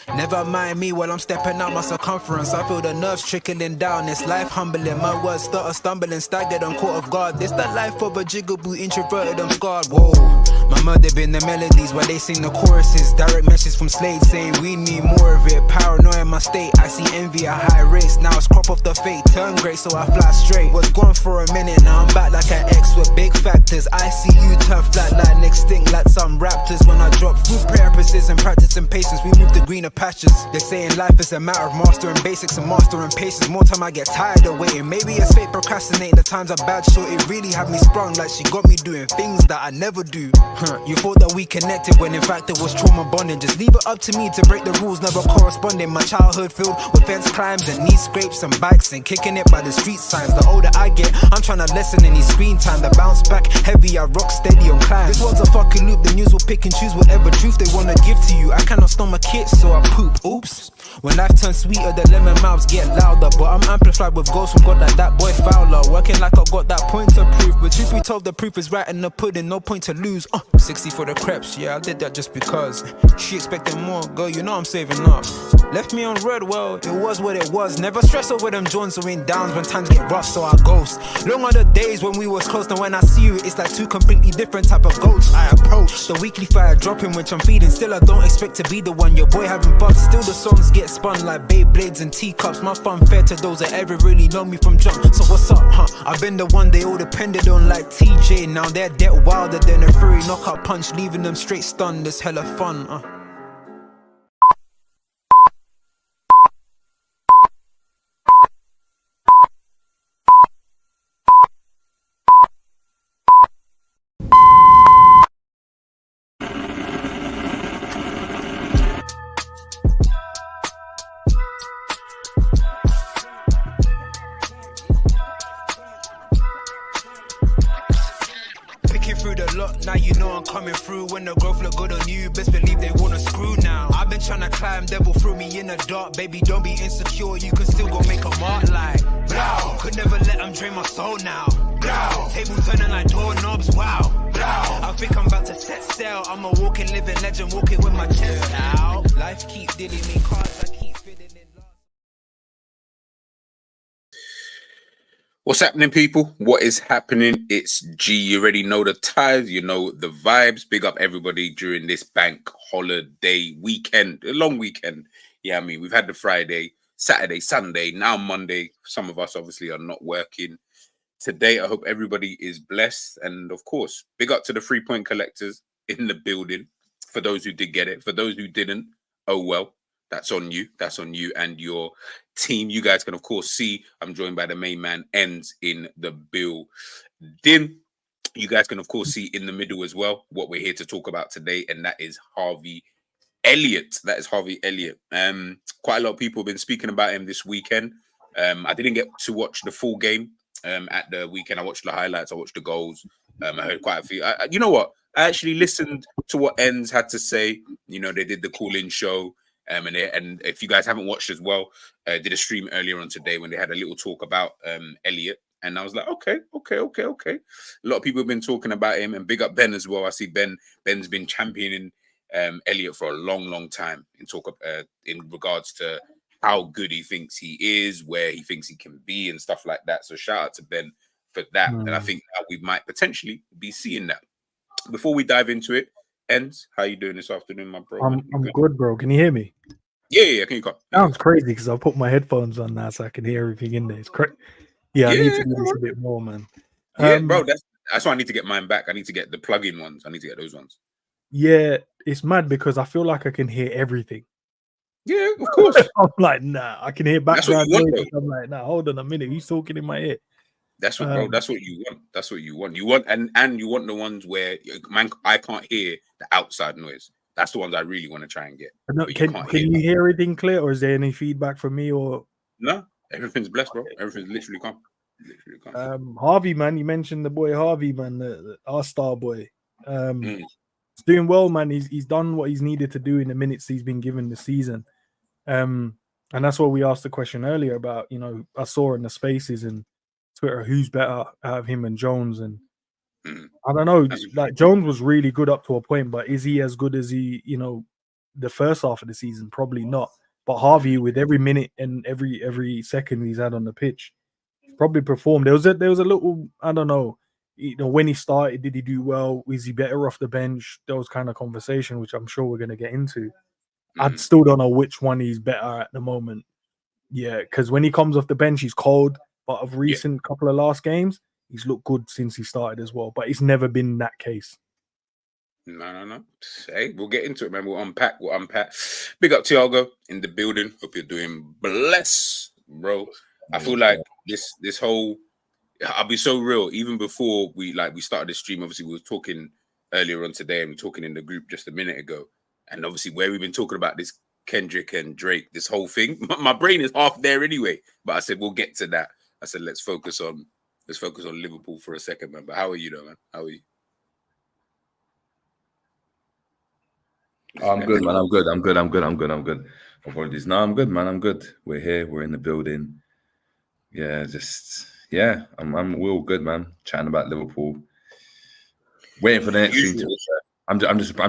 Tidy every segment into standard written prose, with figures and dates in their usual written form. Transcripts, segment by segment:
Never mind me while I'm stepping out my circumference. I feel the nerves trickling down. It's life humbling. My words stutter, stumbling, staggered, I'm caught off guard. This the life of a jigaboo, introverted, I'm scarred. Whoa, my murder been the melodies while they sing the choruses. Direct message from Slade saying we need more of it. Paranoia in my state, I see envy at high rates. Now it's crop off the fate, turn great so I fly straight. Was gone for a minute, now I'm back like an X with big factors. I see you turn flat like extinct like some raptors. When I drop through prayer, precision, practice and patience, we move to greener pastures. They're saying life is a matter of mastering basics and mastering patience. More time I get tired of waiting. Maybe it's fate procrastinating, the times are bad, so it really had me sprung. Like she got me doing things that I never do. You thought that we connected when in fact it was trauma bonding. Just leave it up to me to break the rules, never corresponding. My childhood filled with fence climbs and knee scrapes and bikes and kicking it by the street signs. The older I get, I'm trying to lessen any screen time. The bounce back heavy, I rock steady on climb. This one's a fucking loop, the news will pick and choose whatever truth they wanna give to you. I cannot stomach it, so I poop. Oops. When life turns sweeter, the lemon mouths get louder. But I'm amplified with ghosts from God like that boy Fowler. Working like I got that point to prove. But truth be told, the proof is right in the pudding, no point to lose. 60 for the crepes, yeah, I did that just because. She expected more, girl, you know I'm saving up. Left me on red, well, it was what it was. Never stress over them joints or in downs when times get rough, so I ghost. Long are the days when we was close, and when I see you, it's like two completely different type of ghosts. I approach the weekly fire dropping, which I'm feeding. Still, I don't expect to be the one, your boy having fun. Still, the songs get spun like Beyblades and teacups. My fun fair to those that ever really know me from jump. So what's up, I've been the one they all depended on like TJ. Now they're dead wilder than a furry knockout punch, leaving them straight stunned. It's hella fun. Through the lot, now you know I'm coming through. When the growth look good on you, best believe they wanna screw now. I've been trying to climb, devil threw me in the dark. Baby, don't be insecure, you can still go make a mark like blow. Could never let them drain my soul now. Blow. Table turning like doorknobs, wow. Blow. I think I'm about to set sail. I'm a walking, living legend, walking with my chest out. Life keeps dealing me cards, I keep feeling it. What's happening, people? What is happening? It's G. You already know the ties, you know the vibes. Big up everybody during this bank holiday weekend, a long weekend. Yeah, I mean, we've had the Friday, Saturday, Sunday, now Monday. Some of us obviously are not working today. I hope everybody is blessed. And of course, big up to the 3-point collectors in the building. For those who did get it, for those who didn't, oh well. That's on you. That's on you and your team. You guys can, of course, see I'm joined by the main man, Ends, in the building. You guys can, of course, see in the middle as well what we're here to talk about today, and that is Harvey Elliott. That is Harvey Elliott. Quite a lot of people have been speaking about him this weekend. I didn't get to watch the full game at the weekend. I watched the highlights. I watched the goals. I heard quite a few. You know what? I actually listened to what Ends had to say. You know, they did the call-in show. And if you guys haven't watched as well, did a stream earlier on today when they had a little talk about Elliott, and I was like, okay. A lot of people have been talking about him, and big up Ben as well. I see Ben's been championing Elliott for a long time in regards to how good he thinks he is, where he thinks he can be, and stuff like that. So shout out to Ben for that, and I think that we might potentially be seeing that. Before we dive into it, Ends, how you doing this afternoon, my bro? I'm good, bro. Can you hear me? Yeah. Can you come? Sounds crazy because I put my headphones on now so I can hear everything in there. It's crazy. Yeah, I need to do this a bit more, man. Yeah, bro. That's why I need to get mine back. I need to get the plug-in ones. I need to get those ones. Yeah, it's mad because I feel like I can hear everything. Yeah, of course. I'm like, nah, I can hear background noise. I'm like, nah, hold on a minute. He's talking in my ear. That's what, bro. That's what you want. That's what you want. You want, and you want the ones where I can't hear the outside noise. That's the ones I really want to try and get. No, can you hear everything clear, or is there any feedback from me? Or no, everything's blessed, bro. Everything's literally calm. Harvey, man, you mentioned the boy Harvey, man, our star boy. He's doing well, man. He's done what he's needed to do in the minutes he's been given this season. And that's what we asked the question earlier about. You know, I saw in the spaces and Twitter who's better out of him and Jones, and I don't know. Like Jones was really good up to a point, but is he as good as he, you know, the first half of the season, probably not. But Harvey, with every minute and every second he's had on the pitch, probably performed. There was a little, I don't know, when he started, did he do well? Is he better off the bench? Those kind of conversation, which I'm sure we're going to get into. I still don't know which one he's better at the moment. Yeah, because when he comes off the bench, he's cold. But of recent couple of last games, he's looked good since he started as well. But it's never been that case. No. Hey, we'll get into it, man. We'll unpack. Big up Thiago in the building. Hope you're doing bless, bro. I feel like this whole, I'll be so real. Even before we started the stream, obviously we were talking earlier on today, and we were talking in the group just a minute ago. And obviously where we've been talking about this Kendrick and Drake, this whole thing, my brain is half there anyway. But I said we'll get to that. I said let's focus on Liverpool for a second, man. But how are you, though, man? How are you? I'm good, man. I'm good. Apologies. No, I'm good, man. I'm good. We're here. We're in the building. Yeah, we're all good, man. Chatting about Liverpool. Waiting for the next stream. I'm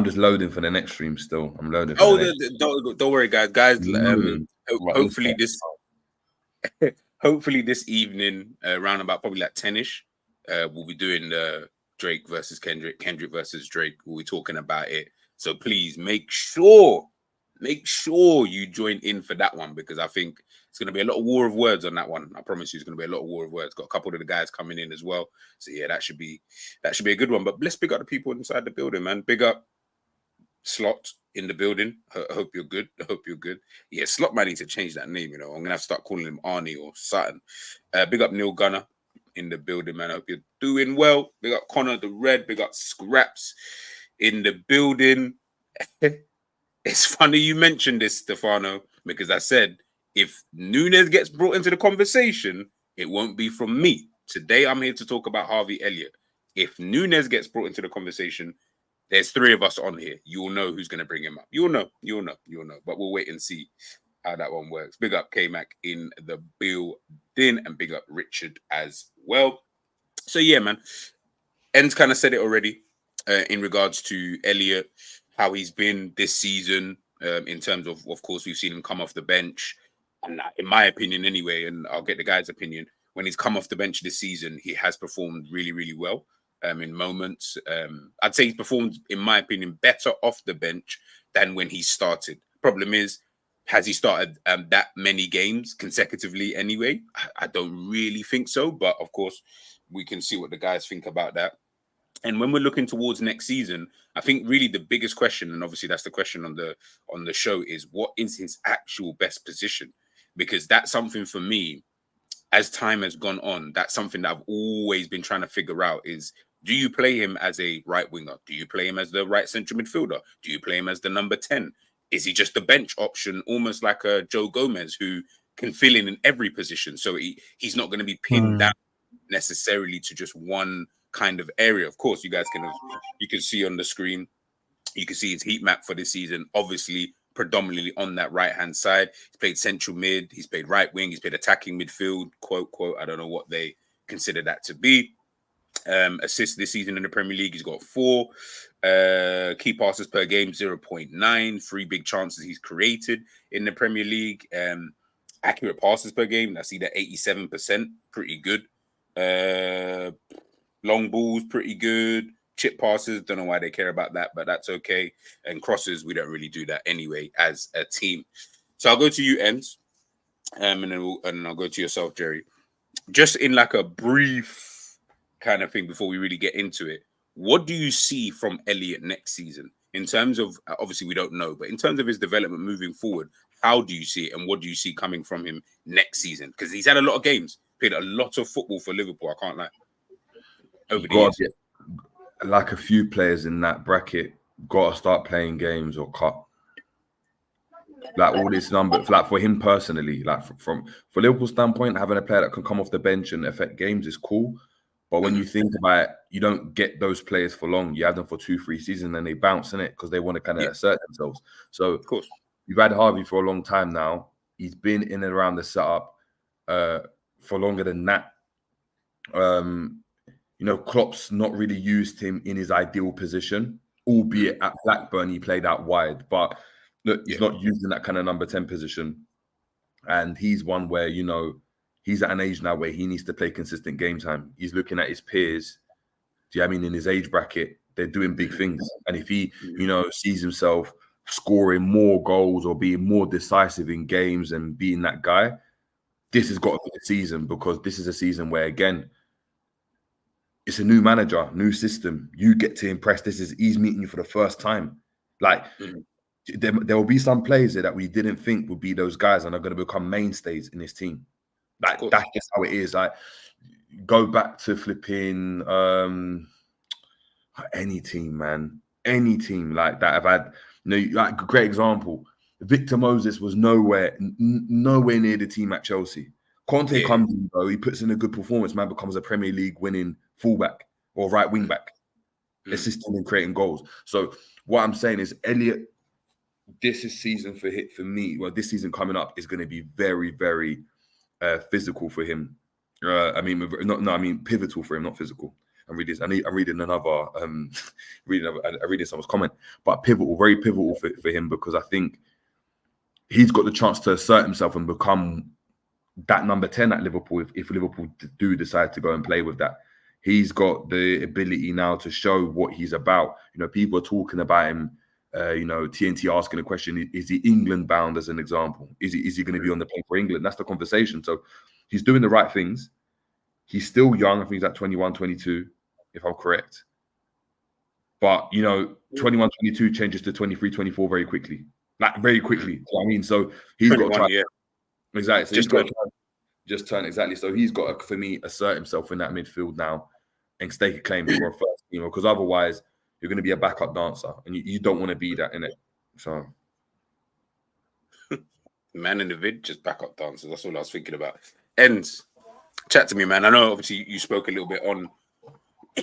just loading for the next stream still. I'm loading. Don't worry, guys. Hopefully this evening, around about probably like 10ish, we'll be doing the Drake versus Kendrick versus Drake. We'll be talking about it. So please make sure you join in for that one, because I think it's going to be a lot of war of words on that one. I promise you, it's going to be a lot of war of words. Got a couple of the guys coming in as well. So yeah, that should be a good one. But let's big up the people inside the building, man. Big up Slot in the building. I hope you're good. Yeah, Slot might need to change that name. I'm going to have to start calling him Arnie or Sutton. Big up Neil Gunner in the building, man. I hope you're doing well. Big up Connor the Red. Big up Scraps in the building. It's funny you mentioned this, Stefano, because I said if Nunes gets brought into the conversation, it won't be from me. Today, I'm here to talk about Harvey Elliott. If Nunes gets brought into the conversation, there's three of us on here. You'll know who's going to bring him up. You'll know. But we'll wait and see how that one works. Big up K-Mac in the building, and big up Richard as well. So yeah, man. En's kind of said it already in regards to Elliott, how he's been this season, in terms of course, we've seen him come off the bench. And in my opinion anyway, and I'll get the guy's opinion, when he's come off the bench this season, he has performed really, really well in moments. I'd say he's performed, in my opinion, better off the bench than when he started. Problem is, has he started that many games consecutively anyway? I don't really think so. But of course, we can see what the guys think about that. And when we're looking towards next season, I think really the biggest question, and obviously that's the question on the show, is what is his actual best position? Because that's something for me, as time has gone on, that's something that I've always been trying to figure out is, do you play him as a right winger? Do you play him as the right central midfielder? Do you play him as the number 10? Is he just a bench option, almost like a Joe Gomez, who can fill in every position? So he's not going to be pinned down necessarily to just one kind of area. Of course, you guys can see on the screen, you can see his heat map for this season, obviously predominantly on that right hand side. He's played central mid, he's played right wing, he's played attacking midfield, quote I don't know what they consider that to be. Assists this season in the Premier League, he's got 4. Key passes per game 0.9. 3 big chances he's created in the Premier League. Accurate passes per game, I see that 87%, pretty good. Long balls, pretty good. Chip passes, don't know why they care about that, but that's okay. And crosses, we don't really do that anyway as a team. So I'll go to you, Ens, and then I'll go to yourself, Jerry. Just in like a brief kind of thing before we really get into it, what do you see from Elliott next season in terms of, obviously we don't know, but in terms of his development moving forward, how do you see it, and what do you see coming from him next season? Because he's had a lot of games, played a lot of football for Liverpool, I can't lie. Over the years. Like a few players in that bracket, got to start playing games or cut. Like all this number, like for him personally, like for Liverpool's standpoint, having a player that can come off the bench and affect games is cool. But when you think about it, you don't get those players for long. You have them for 2-3 seasons and they bounce in it because they want to kind of assert themselves. So of course, you've had Harvey for a long time now. He's been in and around the setup for longer than that. Klopp's not really used him in his ideal position, albeit at Blackburn he played out wide. But Look, he's not using that kind of number 10 position. And he's one where, you know, he's at an age now where he needs to play consistent game time. He's looking at his peers, do you know what I mean, in his age bracket, they're doing big things. And if he, you know, sees himself scoring more goals or being more decisive in games and being that guy, this has got to be the season, because this is a season where, again, it's a new manager, new system. You get to impress. He's meeting you for the first time. Like, there will be some players there that we didn't think would be those guys and are going to become mainstays in this team. Like, that's just how it is. Like, go back to flipping any team, man. Any team like that have had, you know, like, a great example. Victor Moses was nowhere near the team at Chelsea. Conte comes in, though, he puts in a good performance, man, becomes a Premier League winning fullback or right wing back, assisting and creating goals. So what I'm saying is, Elliott, this is season for me. Well, this season coming up is going to be very, very physical for him. I mean pivotal for him, not physical. I'm reading another. I'm reading someone's comment, but pivotal, very pivotal for him, because I think he's got the chance to assert himself and become that number 10 at Liverpool. If Liverpool do decide to go and play with that, he's got the ability now to show what he's about. You know, people are talking about him. You know, TNT asking a question: is he England bound? As an example, is he going to be on the plane for England? That's the conversation. So he's doing the right things. He's still young. I think he's at 21, 22, if I'm correct. But, you know, 21, 22 changes to 23, 24 very quickly. Like, very quickly. So, I mean, so he's got to try. Yeah. Exactly. So just turn exactly. So he's got to, for me, assert himself in that midfield now and stake a claim for a first team, because otherwise you're going to be a backup dancer, and you don't want to be that, innit? So, man in the vid, just backup dancers. That's all I was thinking about. Ends, chat to me, man. I know obviously you spoke a little bit on,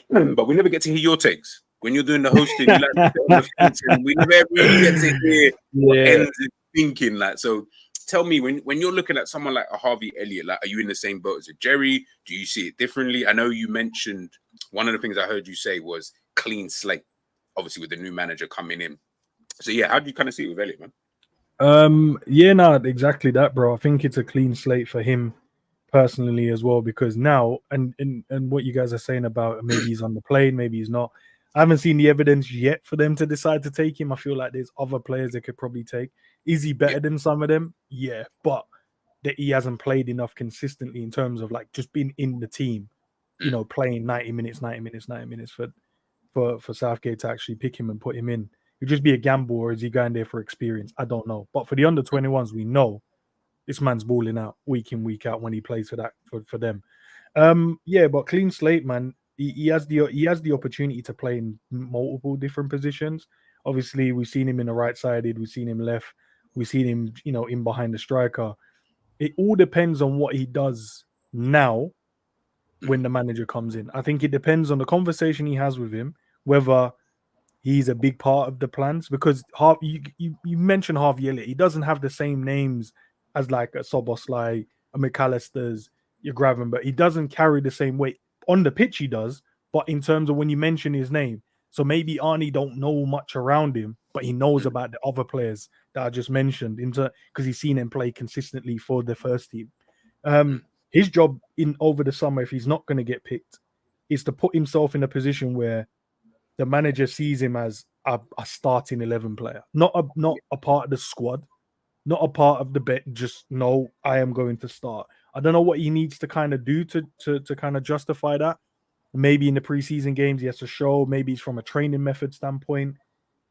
but we never get to hear your takes when you're doing the hosting. You like to on the fence, and we never really get to hear what Ends is thinking. Like, so tell me, when you're looking at someone like a Harvey Elliott, like, are you in the same boat as a Jerry? Do you see it differently? I know you mentioned, one of the things I heard you say was clean slate, obviously with the new manager coming in. So yeah, how do you kind of see it with Elliott, man? Yeah, no, exactly that, bro. I think it's a clean slate for him personally as well, because now, and what you guys are saying about maybe he's on the plane, maybe he's not. I haven't seen the evidence yet for them to decide to take him. I feel like there's other players they could probably take. Is he better than some of them? Yeah, but that he hasn't played enough consistently in terms of, like, just being in the team, you know, playing 90 minutes for Southgate to actually pick him and put him in. It'd just be a gamble, or is he going there for experience? I don't know. But for the under 21s, we know this man's balling out week in, week out when he plays for them. Yeah, but clean slate, man. He has the opportunity to play in multiple different positions. Obviously, we've seen him in the right-sided, we've seen him left, we've seen him, you know, in behind the striker. It all depends on what he does now when the manager comes in. I think it depends on the conversation he has with him, whether he's a big part of the plans, because you mentioned Harvey Elliott. He doesn't have the same names as like a Soboslai, a McAllister's, your Gravenberch. He doesn't carry the same weight on the pitch. He does, but in terms of when you mention his name, so maybe Arnie don't know much around him, but he knows about the other players that I just mentioned because he's seen him play consistently for the first team. His job over the summer, if he's not going to get picked, is to put himself in a position where the manager sees him as a starting 11 player, not a part of the squad, not a part of the bet. Just no, I am going to start. I don't know what he needs to kind of do to kind of justify that. Maybe in the preseason games he has to show. Maybe it's from a training method standpoint.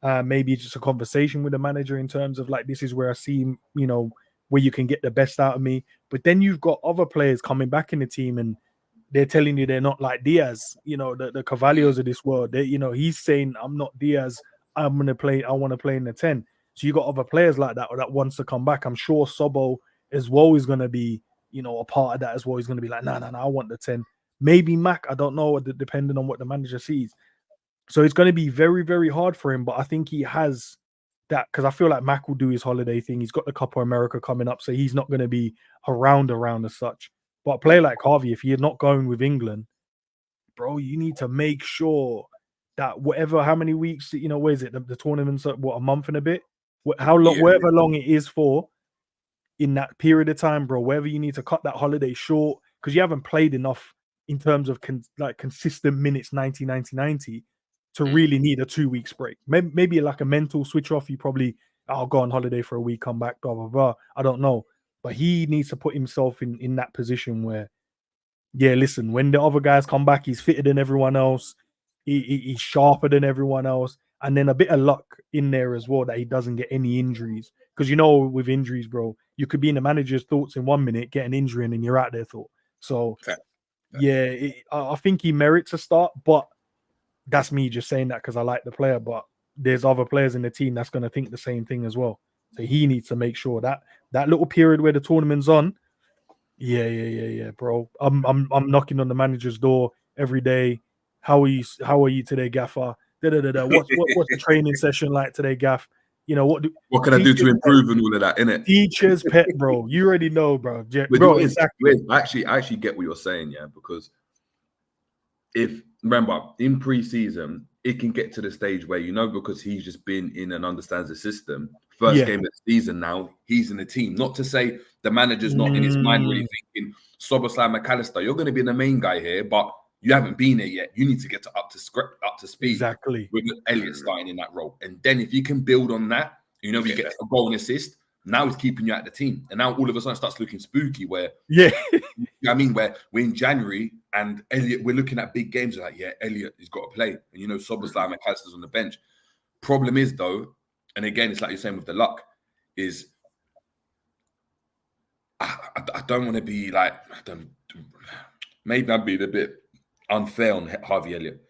Maybe it's just a conversation with the manager in terms of, like, this is where I see him, you know, where you can get the best out of me. But then you've got other players coming back in the team and they're telling you they're not like Diaz, you know, the Cavallios of this world. You know, he's saying, I'm not Diaz. I want to play in the 10. So you got other players like that that wants to come back. I'm sure Sobo as well is going to be, you know, a part of that as well. He's going to be like, no, I want the 10. Maybe Mac, I don't know, depending on what the manager sees. So it's going to be very, very hard for him. But I think he has that, because I feel like Mac will do his holiday thing. He's got the Copa America coming up, so he's not going to be around as such. But a player like Harvey, if you're not going with England, bro, you need to make sure that how many weeks, you know, where is it? The tournament's what, a month and a bit? How long, Yeah. whatever long it is for, in that period of time, bro. Whether you need to cut that holiday short because you haven't played enough in terms of consistent minutes, 90, to really need a 2 weeks break. Maybe like a mental switch off. You probably, I'll go on holiday for a week, come back, blah blah blah. I don't know, but he needs to put himself in that position where, yeah, listen, when the other guys come back, he's fitter than everyone else. He's sharper than everyone else. And then a bit of luck in there as well that he doesn't get any injuries. Because, you know, with injuries, bro, you could be in the manager's thoughts in 1 minute, get an injury, and then you're out there thought. So, yeah, I think he merits a start. But that's me just saying that because I like the player. But there's other players in the team that's going to think the same thing as well. So he needs to make sure that that little period where the tournament's on, yeah, bro. I'm knocking on the manager's door every day. How are you today, Gaffer? What's the training session like today, Gaff? You know what can I do to improve and all of that, innit? Teacher's pet, bro. You already know, bro. Bro, exactly. I actually get what you're saying, yeah, because remember in pre-season it can get to the stage where, you know, because he's just been in and understands the system. First game of the season now, he's in the team. Not to say the manager's not in his mind really thinking, Szoboszlai, McAllister, you're going to be the main guy here, but you haven't been there yet. You need to get up to speed. Exactly. With Elliott starting in that role. And then if you can build on that, you know, you get a goal and assist, now he's keeping you at the team. And now all of a sudden it starts looking spooky where, you know what I mean, where we're in January and Elliott, we're looking at big games like, yeah, Elliott, he's got to play. And, you know, Szoboszlai, McAllister's on the bench. Problem is, though, and again, it's like you're saying with the luck, is I don't want to be like, maybe I'd be a bit unfair on Harvey Elliott,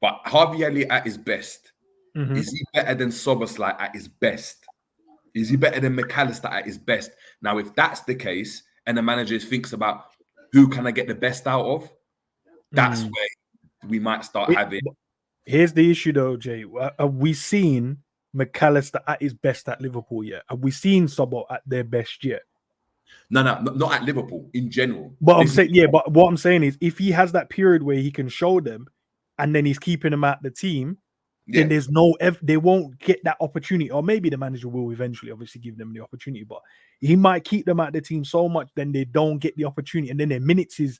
but Harvey Elliott at his best, is he better than Szoboszlai at his best? Is he better than McAllister at his best? Now, if that's the case, and the manager thinks about who can I get the best out of, that's where we might start having. Here's the issue, though, Jay. Have we seen McAllister at his best at Liverpool yet? Have we seen Sobo at their best yet? No, not at Liverpool in general. But but what I'm saying is, if he has that period where he can show them, and then he's keeping them at the team, then there's they won't get that opportunity. Or maybe the manager will eventually, obviously, give them the opportunity. But he might keep them at the team so much, then they don't get the opportunity, and then their minutes is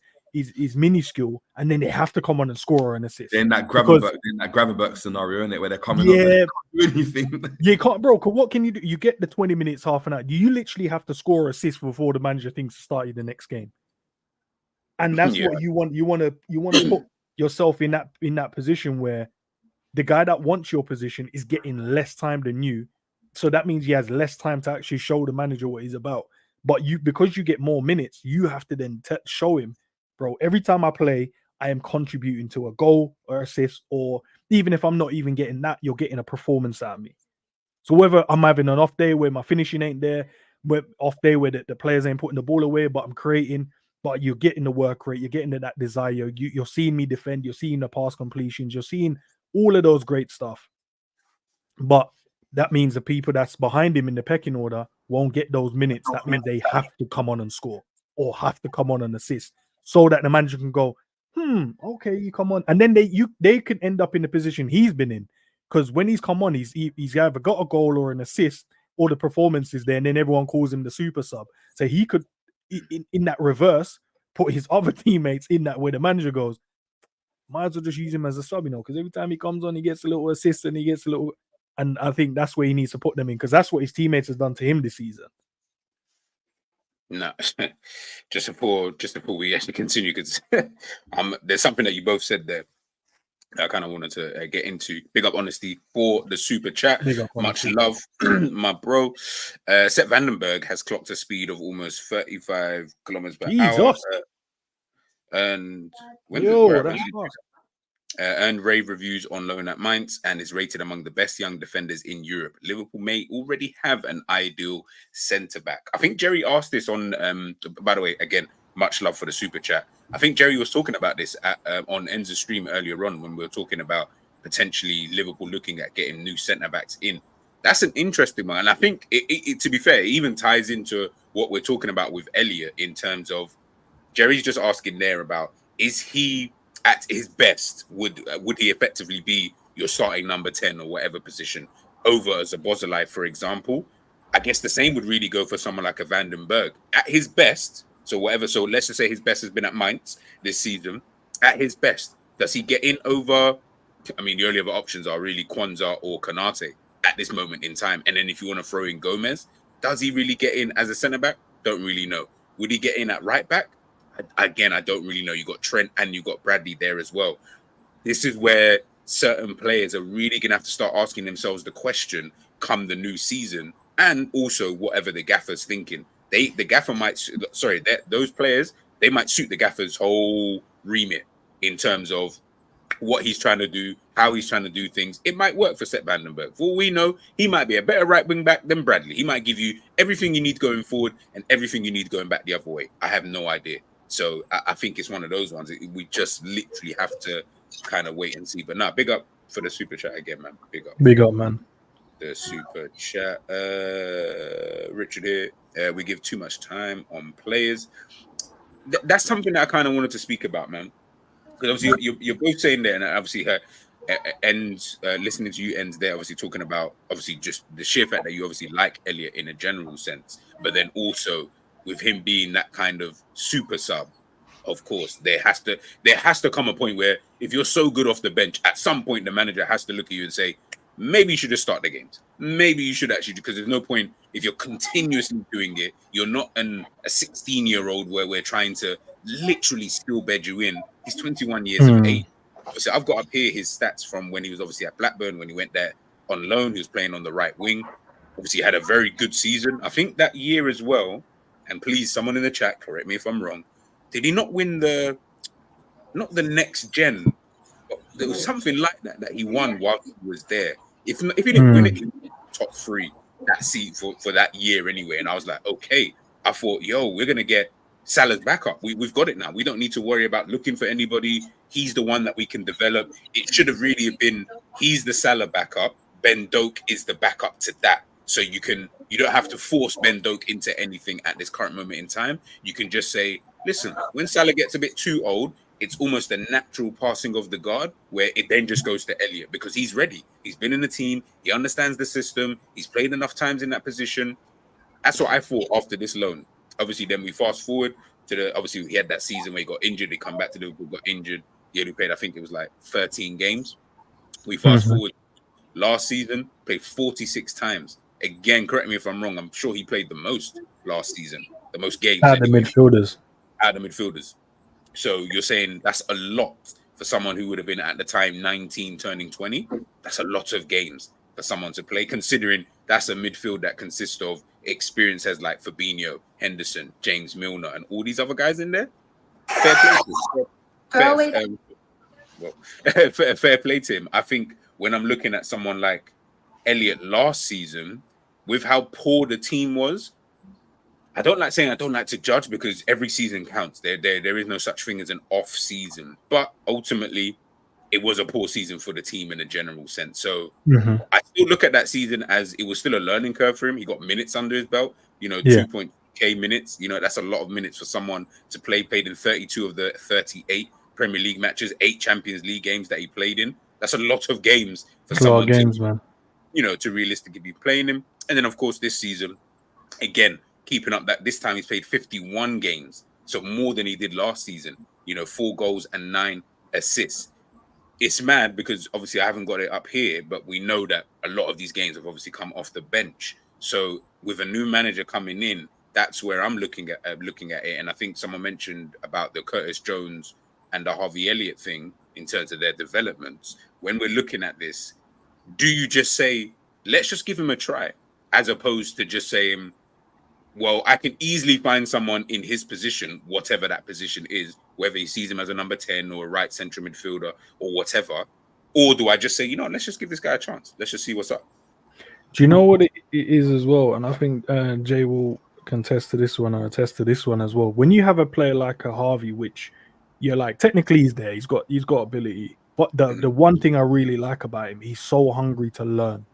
minuscule, and then they have to come on and score an assist. In that Gravenberg scenario, isn't it, where they're coming on and they can't do anything. You can't, bro. Because what can you do? You get the 20 minutes, half an hour. You literally have to score an assist before the manager thinks to start you the next game. And that's what you want. You want to put yourself in that position where the guy that wants your position is getting less time than you. So that means he has less time to actually show the manager what he's about. But because you get more minutes, you have to then show him, bro, every time I play, I am contributing to a goal or assist, or even if I'm not even getting that, you're getting a performance out of me. So whether I'm having an off day where my finishing ain't there, off day where the players ain't putting the ball away, but I'm creating, but you're getting the work rate, you're getting that desire, you're seeing me defend, you're seeing the pass completions, you're seeing all of those great stuff. But that means the people that's behind him in the pecking order won't get those minutes. That means they have to come on and score or have to come on and assist so that the manager can go, okay, you come on. And then they could end up in the position he's been in. Because when he's come on, he's either got a goal or an assist, or the performance is there, and then everyone calls him the super sub. So he could, in that reverse, put his other teammates in that where the manager goes, might as well just use him as a sub, you know, because every time he comes on, he gets a little assist and he gets a little. And I think that's where he needs to put them in, because that's what his teammates has done to him this season. No, just before we actually continue, because there's something that you both said there that I kind of wanted to get into. Big up honesty for the super chat. Much love, my bro. Sepp Vandenberg has clocked a speed of almost 35 kilometers per hour. And earned rave reviews on loan at Mainz and is rated among the best young defenders in Europe. Liverpool may already have an ideal centre back. I think Jerry asked this on. By the way, again, much love for the super chat. I think Jerry was talking about this on Enzo's stream earlier on when we were talking about potentially Liverpool looking at getting new centre backs in. That's an interesting one, and I think it to be fair, it even ties into what we're talking about with Elliott in terms of Jerry's just asking there about, is he at his best? Would he effectively be your starting number 10 or whatever position over as a Bozolai, for example. I guess the same would really go for someone like a Vandenberg. At his best, so let's just say his best has been at Mainz this season. At his best, does he get in over? I mean, the only other options are really Kwanzaa or Kanate at this moment in time. And then if you want to throw in Gomez, does he really get in as a centre back? Don't really know. Would he get in at right back? Again, I don't really know. You got Trent and you got Bradley there as well. This is where certain players are really going to have to start asking themselves the question come the new season, and also whatever the gaffer's thinking. The gaffer those players, they might suit the gaffer's whole remit in terms of what he's trying to do, how he's trying to do things. It might work for Sepp Vandenberg. For all we know, he might be a better right wing back than Bradley. He might give you everything you need going forward and everything you need going back the other way. I have no idea. So I think it's one of those ones. We just literally have to kind of wait and see. But nah, big up for the super chat again, man. Big up, man. The super chat. Richard here. We give too much time on players. That's something that I kind of wanted to speak about, man. Because obviously you're both saying there, and obviously listening to you ends there, obviously talking about obviously just the sheer fact that you obviously like Elliott in a general sense, but then also with him being that kind of super sub, of course there has to come a point where if you're so good off the bench, at some point the manager has to look at you and say, maybe you should just start the games. Maybe you should actually, because there's no point if you're continuously doing it. You're not a 16-year-old where we're trying to literally still bed you in. He's 21 years of age. So I've got up here his stats from when he was obviously at Blackburn, when he went there on loan. He was playing on the right wing. Obviously, he had a very good season. I think that year as well, and please, someone in the chat, correct me if I'm wrong, did he not win not the next gen? There was something like that he won while he was there. If he didn't win it, he was top 3 that seat for that year anyway. And I was like, okay. I thought, we're going to get Salah's backup. We've got it now. We don't need to worry about looking for anybody. He's the one that we can develop. It should have really been, he's the Salah backup. Ben Doak is the backup to that. So you don't have to force Ben Doak into anything at this current moment in time. You can just say, listen, when Salah gets a bit too old, it's almost a natural passing of the guard where it then just goes to Elliott because he's ready. He's been in the team. He understands the system. He's played enough times in that position. That's what I thought after this loan. Obviously, then we fast forward to obviously he had that season where he got injured. He come back to Liverpool, got injured. He only played, I think it was like 13 games. We fast forward last season, played 46 times. Again, correct me if I'm wrong. I'm sure he played the most last season, the most games. Out of the midfielders. So you're saying that's a lot for someone who would have been at the time 19 turning 20. That's a lot of games for someone to play, considering that's a midfield that consists of experiences like Fabinho, Henderson, James Milner, and all these other guys in there. Fair play to him. I think when I'm looking at someone like Elliott last season, with how poor the team was, I don't like to judge because every season counts. There is no such thing as an off season. But ultimately, it was a poor season for the team in a general sense. So I still look at that season as it was still a learning curve for him. He got minutes under his belt, 2.k minutes. That's a lot of minutes for someone to play. Played in 32 of the 38 Premier League matches, 8 Champions League games that he played in. That's a lot of games for someone to realistically be playing him. And then, of course, this season, again, keeping up that this time he's played 51 games. So more than he did last season, 4 goals and 9 assists. It's mad because obviously I haven't got it up here, but we know that a lot of these games have obviously come off the bench. So with a new manager coming in, that's where I'm looking at it. And I think someone mentioned about the Curtis Jones and the Harvey Elliott thing in terms of their developments. When we're looking at this, do you just say, let's just give him a try, as opposed to just saying, well, I can easily find someone in his position, whatever that position is, whether he sees him as a number 10 or a right central midfielder or whatever? Or do I just say, let's just give this guy a chance. Let's just see what's up. Do you know what it is as well? And I think Jay will contest to this one or attest to this one as well. When you have a player like a Harvey, which you're like, technically he's there, he's got ability. But the one thing I really like about him, he's so hungry to learn.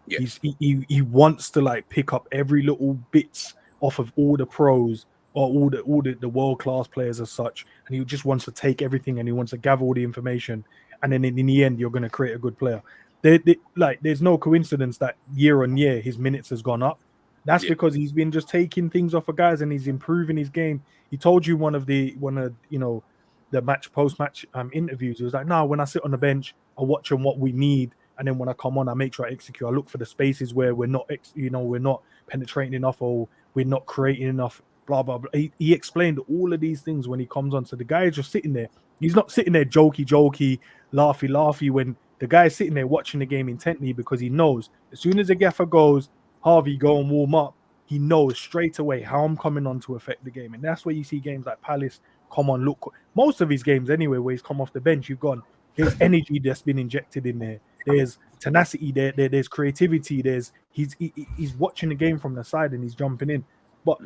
Yeah. He wants to pick up every little bits off of all the pros or all the world-class players as such, and he just wants to take everything and he wants to gather all the information, and then in the end you're going to create a good player. there's no coincidence that year on year his minutes has gone up. That's because he's been just taking things off of guys and he's improving his game. He told you one of the post match interviews. He was like, no, when I sit on the bench, I watch on what we need, and then when I come on, I make sure I execute. I look for the spaces where we're not penetrating enough or we're not creating enough. Blah blah blah. He explained all of these things when he comes on. So the guy is just sitting there. He's not sitting there jokey, laughy. When the guy is sitting there watching the game intently, because he knows as soon as the gaffer goes, Harvey, go and warm up, he knows straight away how I'm coming on to affect the game. And that's where you see games like Palace come on. Look, most of his games anyway, where he's come off the bench, you've gone, there's energy that's been injected in there. There's tenacity, there's creativity, he's watching the game from the side and he's jumping in. But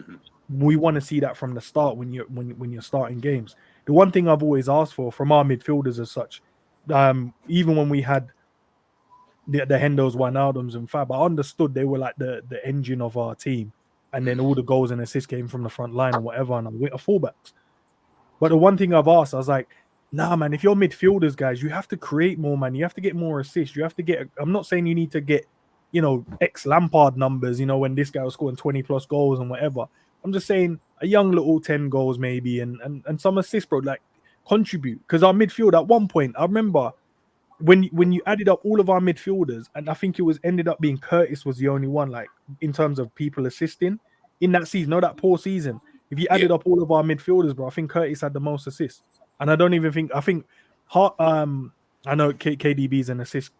we want to see that from the start when you're starting games. The one thing I've always asked for from our midfielders as such, even when we had the Hendos, Wijnaldums and Fab, I understood they were like the engine of our team, and then all the goals and assists came from the front line and whatever, and with fullbacks. But the one thing I've asked, I was like, nah, man, if you're midfielders, guys, you have to create more, man. You have to get more assists. You have to get. I'm not saying you need to get, ex Lampard numbers, when this guy was scoring 20 plus goals and whatever. I'm just saying a young little 10 goals maybe and some assists, bro. Like, contribute, because our midfield at one point, I remember when you added up all of our midfielders, and I think it ended up being Curtis was the only one, like, in terms of people assisting in that season, that poor season. If you added up all of our midfielders, bro, I think Curtis had the most assists, and I don't even think I know KDB's an assist,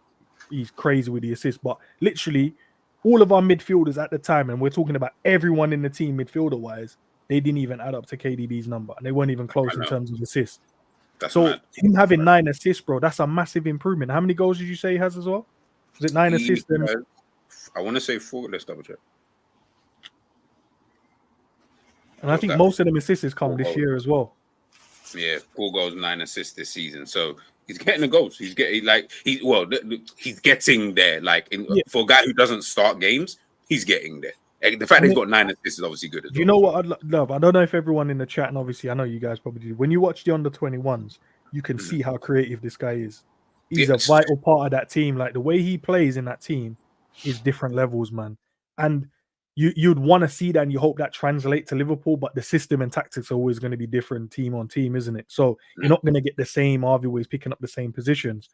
he's crazy with the assists, but literally all of our midfielders at the time, and we're talking about everyone in the team midfielder wise, they didn't even add up to KDB's number, and they weren't even close in terms of assists. So mad. Him having 9 assists, bro, that's a massive improvement. How many goals did you say he has as well? Was it 9 assists? I want to say 4. Let's double check. And I think most of them assists come this year as well. Yeah, 4 goals, 9 assists this season. So he's getting the goals. He's getting he's getting there. Like for a guy who doesn't start games, he's getting there. The fact that he's got 9 assists is obviously good as well. You know what I'd love? I don't know if everyone in the chat, and obviously I know you guys probably do. When you watch the under-21s, you can see how creative this guy is. He's a vital part of that team. Like, the way he plays in that team is different levels, man. And you'd want to see that, and you hope that translates to Liverpool, but the system and tactics are always going to be different team on team, isn't it? So you're not going to get the same Harvey always picking up the same positions.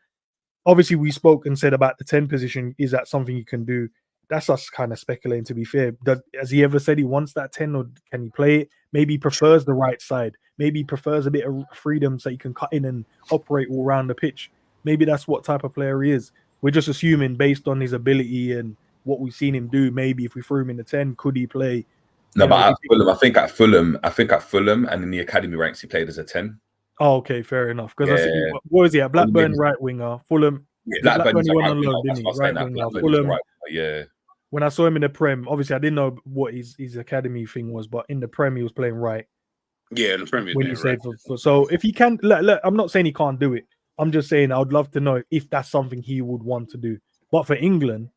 Obviously, we spoke and said about the 10 position. Is that something you can do? That's us kind of speculating, to be fair. Has he ever said he wants that 10, or can he play it? Maybe he prefers the right side. Maybe he prefers a bit of freedom so he can cut in and operate all around the pitch. Maybe that's what type of player he is. We're just assuming based on his ability and what we've seen him do. Maybe if we threw him in the 10, could he play? No, but at Fulham, I think at Fulham and in the academy ranks, he played as a 10. Oh, okay, fair enough. Because what was he at? Blackburn, right winger. Fulham. Yeah, Blackburn he went on loan, didn't he? Right winger. Fulham. Yeah. When I saw him in the Prem, obviously I didn't know what his academy thing was, but in the Prem he was playing right. Yeah, in the Prem he was playing right. So if he can, look, I'm not saying he can't do it. I'm just saying I would love to know if that's something he would want to do. But for England,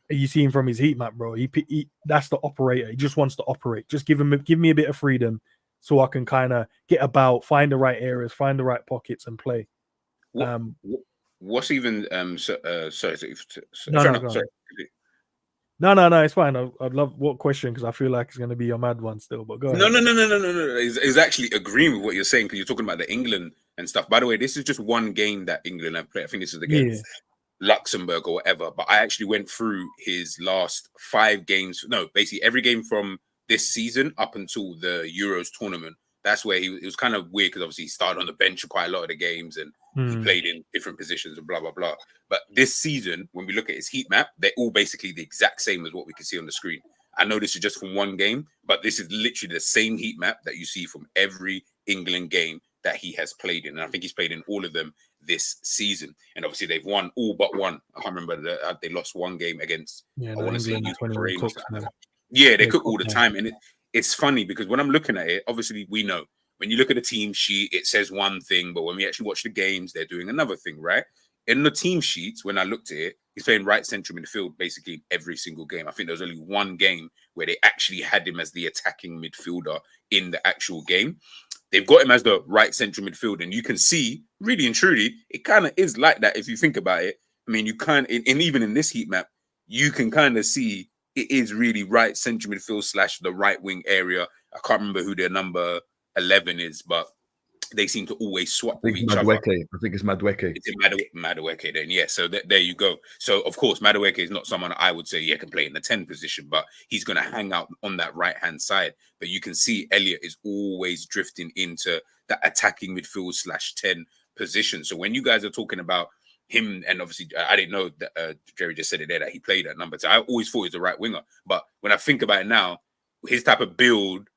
you see him from his heat map, bro. He that's the operator. He just wants to operate. Just give me a bit of freedom so I can kind of get about, find the right areas, find the right pockets, and play. What's even No, it's fine. I'd love what question, because I feel like it's going to be a mad one still. But go ahead. No. It's actually agreeing with what you're saying, because you're talking about the England and stuff. By the way, this is just one game that England have played. I think this is against Luxembourg or whatever. But I actually went through his last 5 games. No, basically every game from this season up until the Euros tournament. That's where it was kind of weird, because obviously he started on the bench for quite a lot of the games and he played in different positions and blah, blah, blah. But this season, when we look at his heat map, they're all basically the exact same as what we can see on the screen. I know this is just from one game, but this is literally the same heat map that you see from every England game that he has played in. And I think he's played in all of them this season. And obviously they've won all but one. I can't remember, they lost one game against, I want to say, they cook all the time. And it's funny, because when I'm looking at it, obviously we know when you look at the team sheet, it says one thing, but when we actually watch the games, they're doing another thing, right? In the team sheets, when I looked at it, he's playing right central midfield basically every single game. I think there was only one game where they actually had him as the attacking midfielder in the actual game. They've got him as the right central midfield, and you can see, really and truly, it kind of is like that if you think about it. I mean, you can't, and even in this heat map, you can kind of see it is really right central midfield / the right wing area. I can't remember who their number 11 is, but they seem to always swap with each other. I think it's Madueke. It's Madueke then, yeah. So there you go. So, of course, Madueke is not someone I would say, yeah, can play in the 10 position, but he's going to hang out on that right-hand side. But you can see Elliott is always drifting into that attacking midfield / 10 position. So when you guys are talking about him, and obviously I didn't know that Jerry just said it there, that he played at number 10. I always thought he was the right winger. But when I think about it now, his type of build,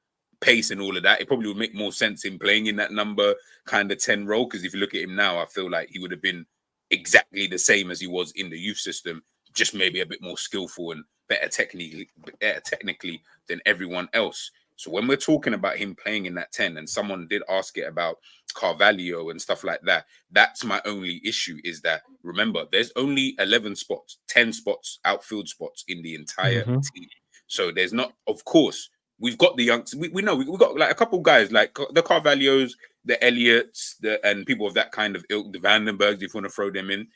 pace and all of that, it probably would make more sense in playing in that number kind of 10 role, because if you look at him now, I feel like he would have been exactly the same as he was in the youth system, just maybe a bit more skillful and better technically than everyone else. So when we're talking about him playing in that 10, and someone did ask it about Carvalho and stuff like that, that's my only issue, is that, remember, there's only 11 spots, 10 spots, outfield spots in the entire team. So there's not, of course, we've got the youngs. We know we've got like a couple guys like the Carvalhos, the Elliotts, and people of that kind of ilk, the Vandenbergs, if you want to throw them in.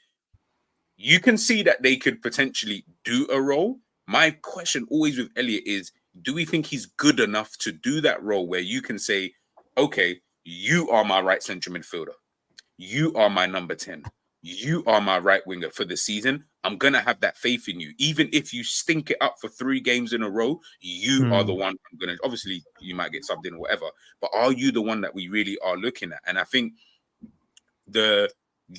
You can see that they could potentially do a role. My question always with Elliott is, do we think he's good enough to do that role where you can say, okay, you are my right central midfielder. You are my number 10. You are my right winger for the season. I'm going to have that faith in you. Even if you stink it up for 3 games in a row, you are the one I'm going to, obviously you might get subbed in or whatever, but are you the one that we really are looking at? And I think the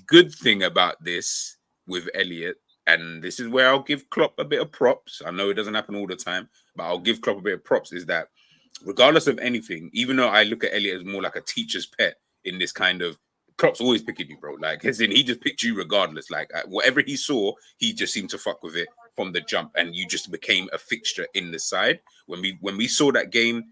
good thing about this with Elliott, and this is where I'll give Klopp a bit of props. I know it doesn't happen all the time, but I'll give Klopp a bit of props, is that regardless of anything, even though I look at Elliott as more like a teacher's pet in this kind of, Klopp's always picking you, bro. Like, as in, he just picked you regardless. Like, whatever he saw, he just seemed to fuck with it from the jump, and you just became a fixture in the side. When we saw that game,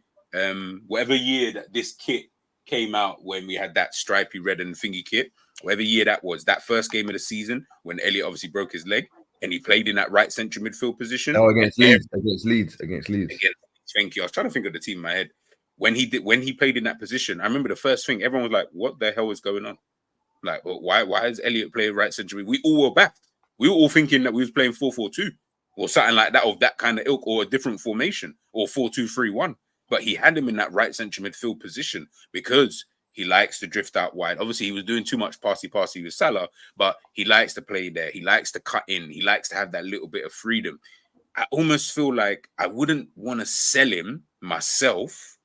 whatever year that this kit came out, when we had that stripy red and thingy kit, whatever year that was, that first game of the season, when Elliott obviously broke his leg, and he played in that right central midfield position. Oh, against Leeds. Thank you. I was trying to think of the team in my head. When he played in that position, I remember the first thing, everyone was like, what the hell is going on? Like, well, why is Elliott playing right central? We all were back. We were all thinking that we was playing 4-4-2 or something like that, of that kind of ilk, or a different formation, or 4-2-3-1. But he had him in that right central midfield position because he likes to drift out wide. Obviously, he was doing too much passy with Salah, but he likes to play there. He likes to cut in. He likes to have that little bit of freedom. I almost feel like I wouldn't want to sell him myself,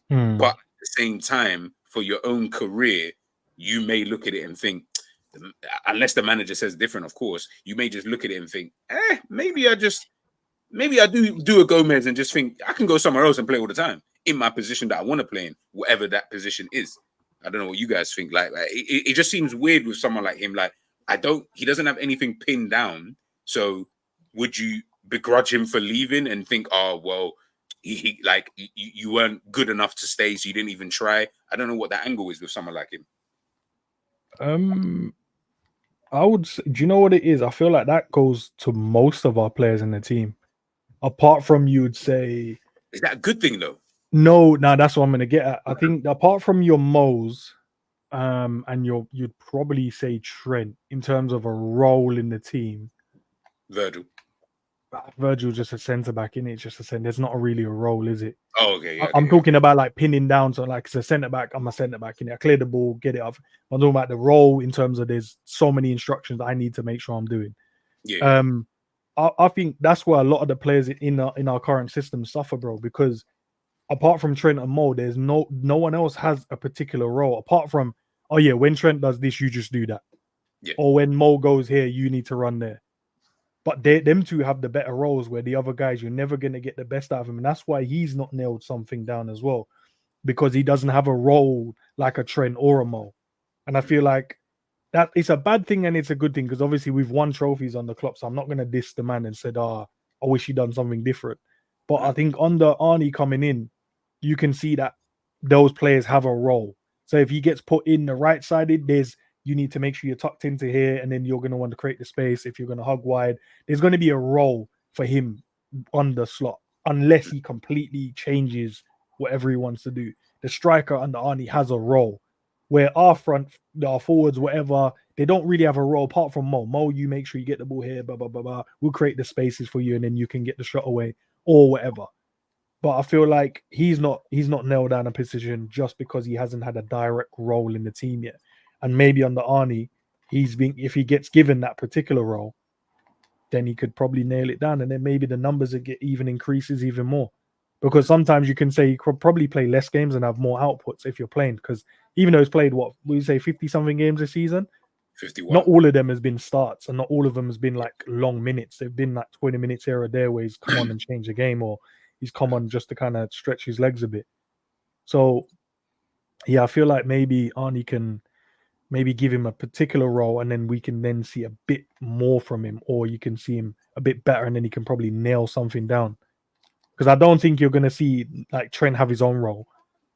but at the same time, for your own career, you may look at it and think, unless the manager says different, of course, you may just look at it and think, maybe I do a Gomez and just think I can go somewhere else and play all the time in my position that I want to play in, whatever that position is. I don't know what you guys think. Like it just seems weird with someone like him. Like, he doesn't have anything pinned down. So would you begrudge him for leaving and think, oh, well, you weren't good enough to stay, so you didn't even try? I don't know what that angle is with someone like him. I would say, do you know what it is? I feel like that goes to most of our players in the team. Apart from, you would say, is that a good thing though? No, that's what I'm gonna get at. I think apart from your Mo's, and you'd probably say Trent in terms of a role in the team. Virgil's just a centre back, in it. Just a centre. There's not really a role, is it? Oh, okay. Yeah, I'm talking about like pinning down. So like, it's a centre back. I'm a centre back in it. I clear the ball, get it up. I'm talking about the role in terms of there's so many instructions I need to make sure I'm doing. Yeah. I think that's where a lot of the players in our current system suffer, bro. Because apart from Trent and Mo, there's no one else has a particular role apart from, oh yeah, when Trent does this, you just do that. Yeah. Or when Mo goes here, you need to run there. But them two have the better roles, where the other guys, you're never going to get the best out of him. And that's why he's not nailed something down as well, because he doesn't have a role like a Trent or a Mo. And I feel like that it's a bad thing and it's a good thing, because obviously we've won trophies on the club. So I'm not going to diss the man and said, I wish he'd done something different. But I think under Arnie coming in, you can see that those players have a role. So if he gets put in the right-sided, you need to make sure you're tucked into here, and then you're going to want to create the space. If you're going to hug wide, there's going to be a role for him on the slot, unless he completely changes whatever he wants to do. The striker under Arnie has a role, where our forwards, whatever, they don't really have a role apart from Mo. Mo, you make sure you get the ball here, blah, blah, blah, blah. We'll create the spaces for you and then you can get the shot away or whatever. But I feel like he's not nailed down a position just because he hasn't had a direct role in the team yet. And maybe under Arnie, if he gets given that particular role, then he could probably nail it down. And then maybe the numbers increases even more. Because sometimes you can say you could probably play less games and have more outputs if you're playing. Because even though he's played, what would you say, 50-something games this season? 51. Not all of them has been starts, and not all of them has been like long minutes. They've been like 20 minutes here or there where he's come on and changed the game, or he's come on just to kind of stretch his legs a bit. So, yeah, I feel like maybe Arnie can maybe give him a particular role, and then we can then see a bit more from him, or you can see him a bit better, and then he can probably nail something down. Because I don't think you're going to see like Trent have his own role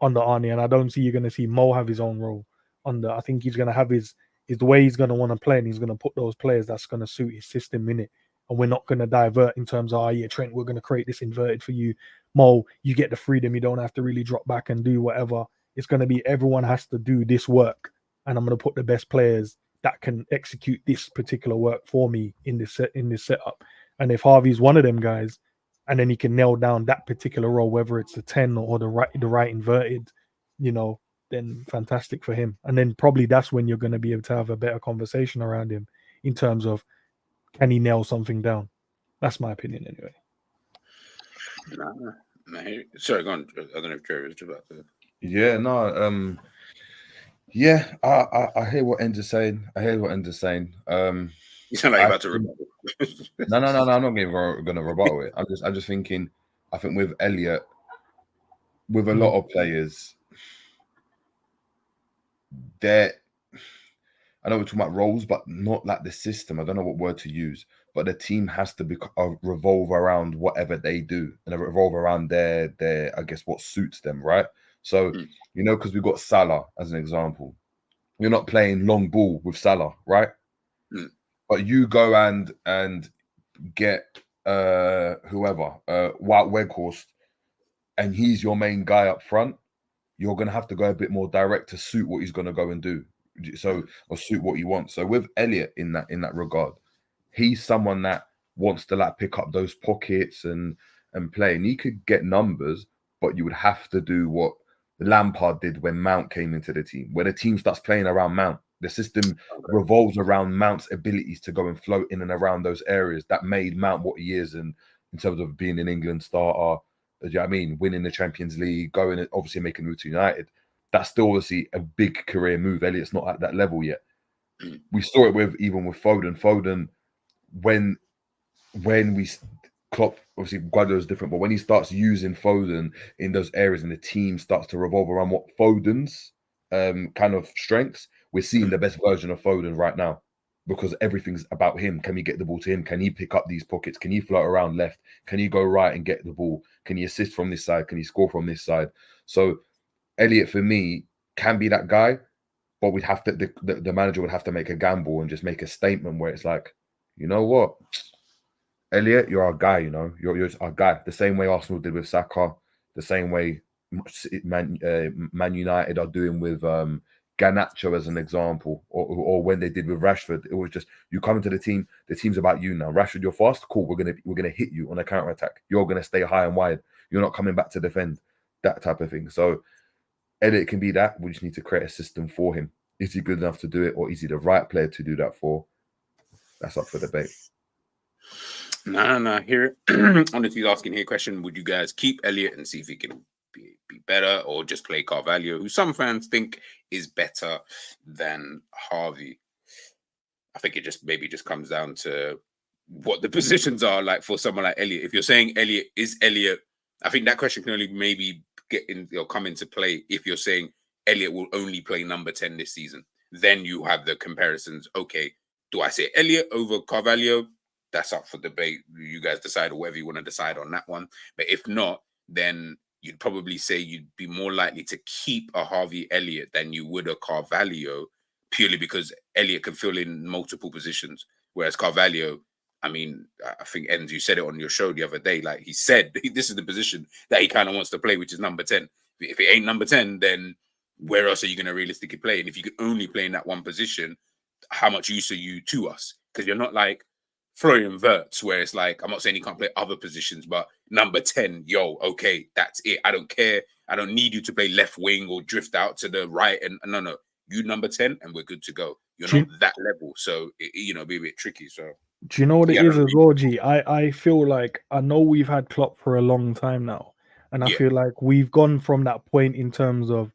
under Arnie, and I don't see you're going to see Mo have his own role under. I think he's going to have his the way he's going to want to play, and he's going to put those players that's going to suit his system in it. And we're not going to divert in terms of, Trent, we're going to create this inverted for you. Mo, you get the freedom. You don't have to really drop back and do whatever. It's going to be everyone has to do this work, and I'm going to put the best players that can execute this particular work for me in this setup. And if Harvey's one of them guys, and then he can nail down that particular role, whether it's a 10 or the right inverted, then fantastic for him. And then probably that's when you're going to be able to have a better conversation around him in terms of, can he nail something down? That's my opinion anyway. Sorry, go on. I don't know if Trevor is about to. Yeah, no, yeah, I hear what Ender's saying. You sound like you're about to rebuttal. No, I'm not going to rebuttal it. I'm just thinking, I think with Elliott, with a lot of players, I know we're talking about roles, but not like the system. I don't know what word to use, but the team has to revolve around whatever they do and revolve around their I guess what suits them, right? So because we've got Salah as an example, you're not playing long ball with Salah, right? But you go and get whoever Wout Weghorst, and he's your main guy up front. You're going to have to go a bit more direct to suit what he's going to go and do. So, or suit what you want. So with Elliott in that regard, he's someone that wants to like pick up those pockets and play. And he could get numbers, but you would have to do what Lampard did when Mount came into the team, where the team starts playing around Mount. The system revolves around Mount's abilities to go and float in and around those areas that made Mount what he is, and in terms of being an England starter, do you know what I mean? Winning the Champions League, going and obviously making a move to United. That's still obviously a big career move. Elliott's not at that level yet. We saw it even with Foden. Foden, when we Klopp, obviously Guardiola's different, but when he starts using Foden in those areas and the team starts to revolve around what Foden's kind of strengths, we're seeing the best version of Foden right now, because everything's about him. Can we get the ball to him? Can he pick up these pockets? Can he float around left? Can he go right and get the ball? Can he assist from this side? Can he score from this side? So Elliott, for me, can be that guy, but we'd have to the manager would have to make a gamble and just make a statement where it's like, you know what, Elliott, you're our guy. You're our guy. The same way Arsenal did with Saka, the same way Man United are doing with Garnacho as an example, or when they did with Rashford. It was just, you come into the team's about you now. Rashford, you're fast, cool. We're gonna hit you on a counter attack. You're gonna stay high and wide. You're not coming back to defend. That type of thing. So Elliott can be that. We just need to create a system for him. Is he good enough to do it, or is he the right player to do that for? That's up for debate. No, hear it. Honestly, asking here a question: would you guys keep Elliott and see if he can be better, or just play Carvalho, who some fans think is better than Harvey? I think it just comes down to what the positions are like for someone like Elliott. If you're saying Elliott is Elliott, I think that question can only maybe come into play if you're saying Elliott will only play number 10 this season. Then you have the comparisons. Okay, do I say Elliott over Carvalho? That's up for debate. You guys decide, or whatever you want to decide on that one. But if not, then you'd probably say you'd be more likely to keep a Harvey Elliott than you would a Carvalho, purely because Elliott can fill in multiple positions, whereas Carvalho, I mean, I think Enz, you said it on your show the other day. Like, he said, this is the position that he kind of wants to play, which is number 10. If it ain't number 10, then where else are you going to realistically play? And if you could only play in that one position, how much use are you to us? Because you're not like Florian Wirtz, where it's like, I'm not saying he can't play other positions, but number 10, yo, okay, that's it. I don't care. I don't need you to play left wing or drift out to the right. And no, you number 10 and we're good to go. You're not that level. So, be a bit tricky. So, do you know what it is as well, G? I feel like, I know we've had Klopp for a long time now. And I feel like we've gone from that point in terms of,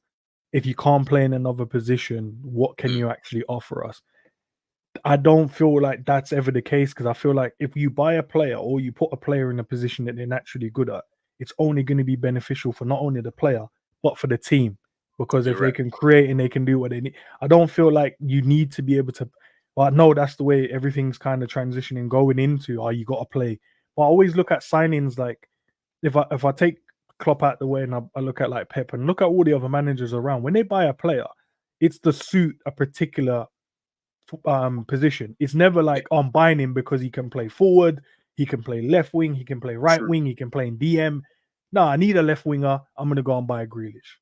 if you can't play in another position, what can you actually offer us? I don't feel like that's ever the case, because I feel like if you buy a player or you put a player in a position that they're naturally good at, it's only going to be beneficial for not only the player, but for the team. Because if they can create and they can do what they need, I don't feel like you need to be able to. Well, no, that's the way everything's kind of transitioning, going into, you got to play. But I always look at signings like, if I take Klopp out the way and I look at like Pep and look at all the other managers around, when they buy a player, it's to suit a particular position. It's never like, I'm buying him because he can play forward, he can play left wing, he can play right wing, he can play in DM. No, I need a left winger, I'm going to go and buy a Grealish.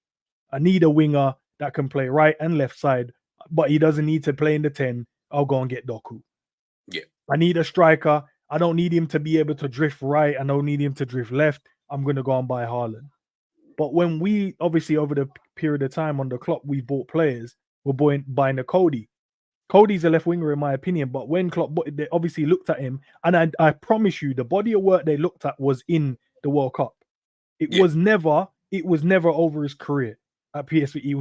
I need a winger that can play right and left side, but he doesn't need to play in the 10. I'll go and get Doku. Yeah. I need a striker. I don't need him to be able to drift right. I don't need him to drift left. I'm going to go and buy Haaland. But when we, obviously, over the period of time on the clock, we bought players, we're buying a Cody. Cody's a left winger, in my opinion. But when Klopp, they obviously looked at him, and I promise you, the body of work they looked at was in the World Cup. It was never over his career at PSV. He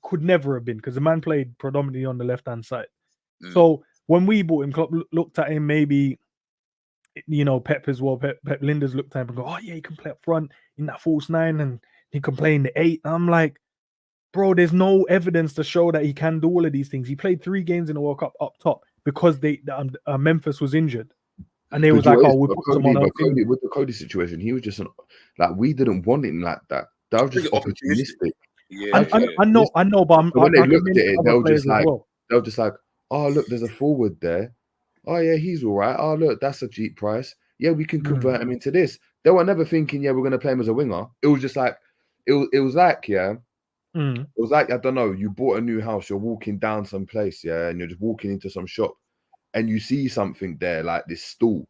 could never have been, because the man played predominantly on the left-hand side. So when we bought him, Klopp looked at him, maybe, Pep as well. Pep Linders looked at him and go, oh yeah, he can play up front in that false 9 and he can play in the 8. And I'm like, bro, there's no evidence to show that he can do all of these things. He played 3 games in the World Cup up top because Memphis was injured. And they was like, oh, we'll put someone else in. With the Cody situation, he was just like, we didn't want him like that. That was just opportunistic. Yeah, I know, but when they looked at it, they were just like, oh, look, there's a forward there. Oh, yeah, he's all right. Oh, look, that's a cheap price. Yeah, we can convert him into this. They were never thinking, yeah, we're going to play him as a winger. It was just like, it was like, yeah, it was like, I don't know, you bought a new house, you're walking down some place, yeah, and you're just walking into some shop, and you see something there, like this stool.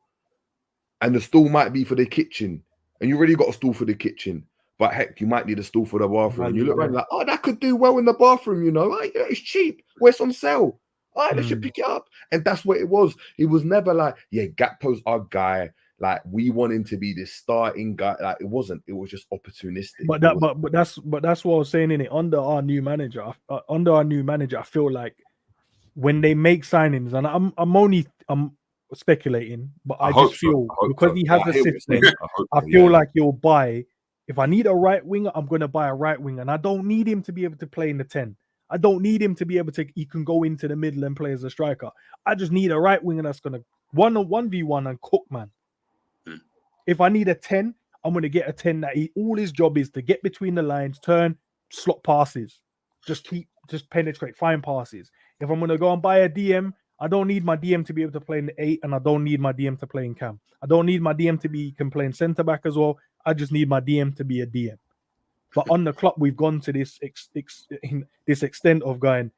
And the stool might be for the kitchen, and you already got a stool for the kitchen. But heck, you might need a stool for the bathroom. And you look around like, oh, that could do well in the bathroom, Oh, yeah, it's cheap. Well, it's on sale. All right, they should pick it up. And that's what it was. It was never like, yeah, Gakpo's our guy. Like, we want him to be this starting guy. Like, it wasn't. It was just opportunistic. But that's what I was saying, in it. Under our new manager, I feel like when they make signings, and I'm speculating, but I just feel because he has a system, I feel like he'll buy. If I need a right winger, I'm going to buy a right winger. And I don't need him to be able to play in the 10. I don't need him to be able to, he can go into the middle and play as a striker. I just need a right winger that's going to 1v1 and cook, man. If I need a 10, I'm going to get a 10 that all his job is to get between the lines, turn, slot passes. Just penetrate, find passes. If I'm going to go and buy a DM, I don't need my DM to be able to play in the 8, and I don't need my DM to play in cam. I don't need my DM to can play in centre back as well. I just need my DM to be a DM. But on the clock, we've gone to this extent of going,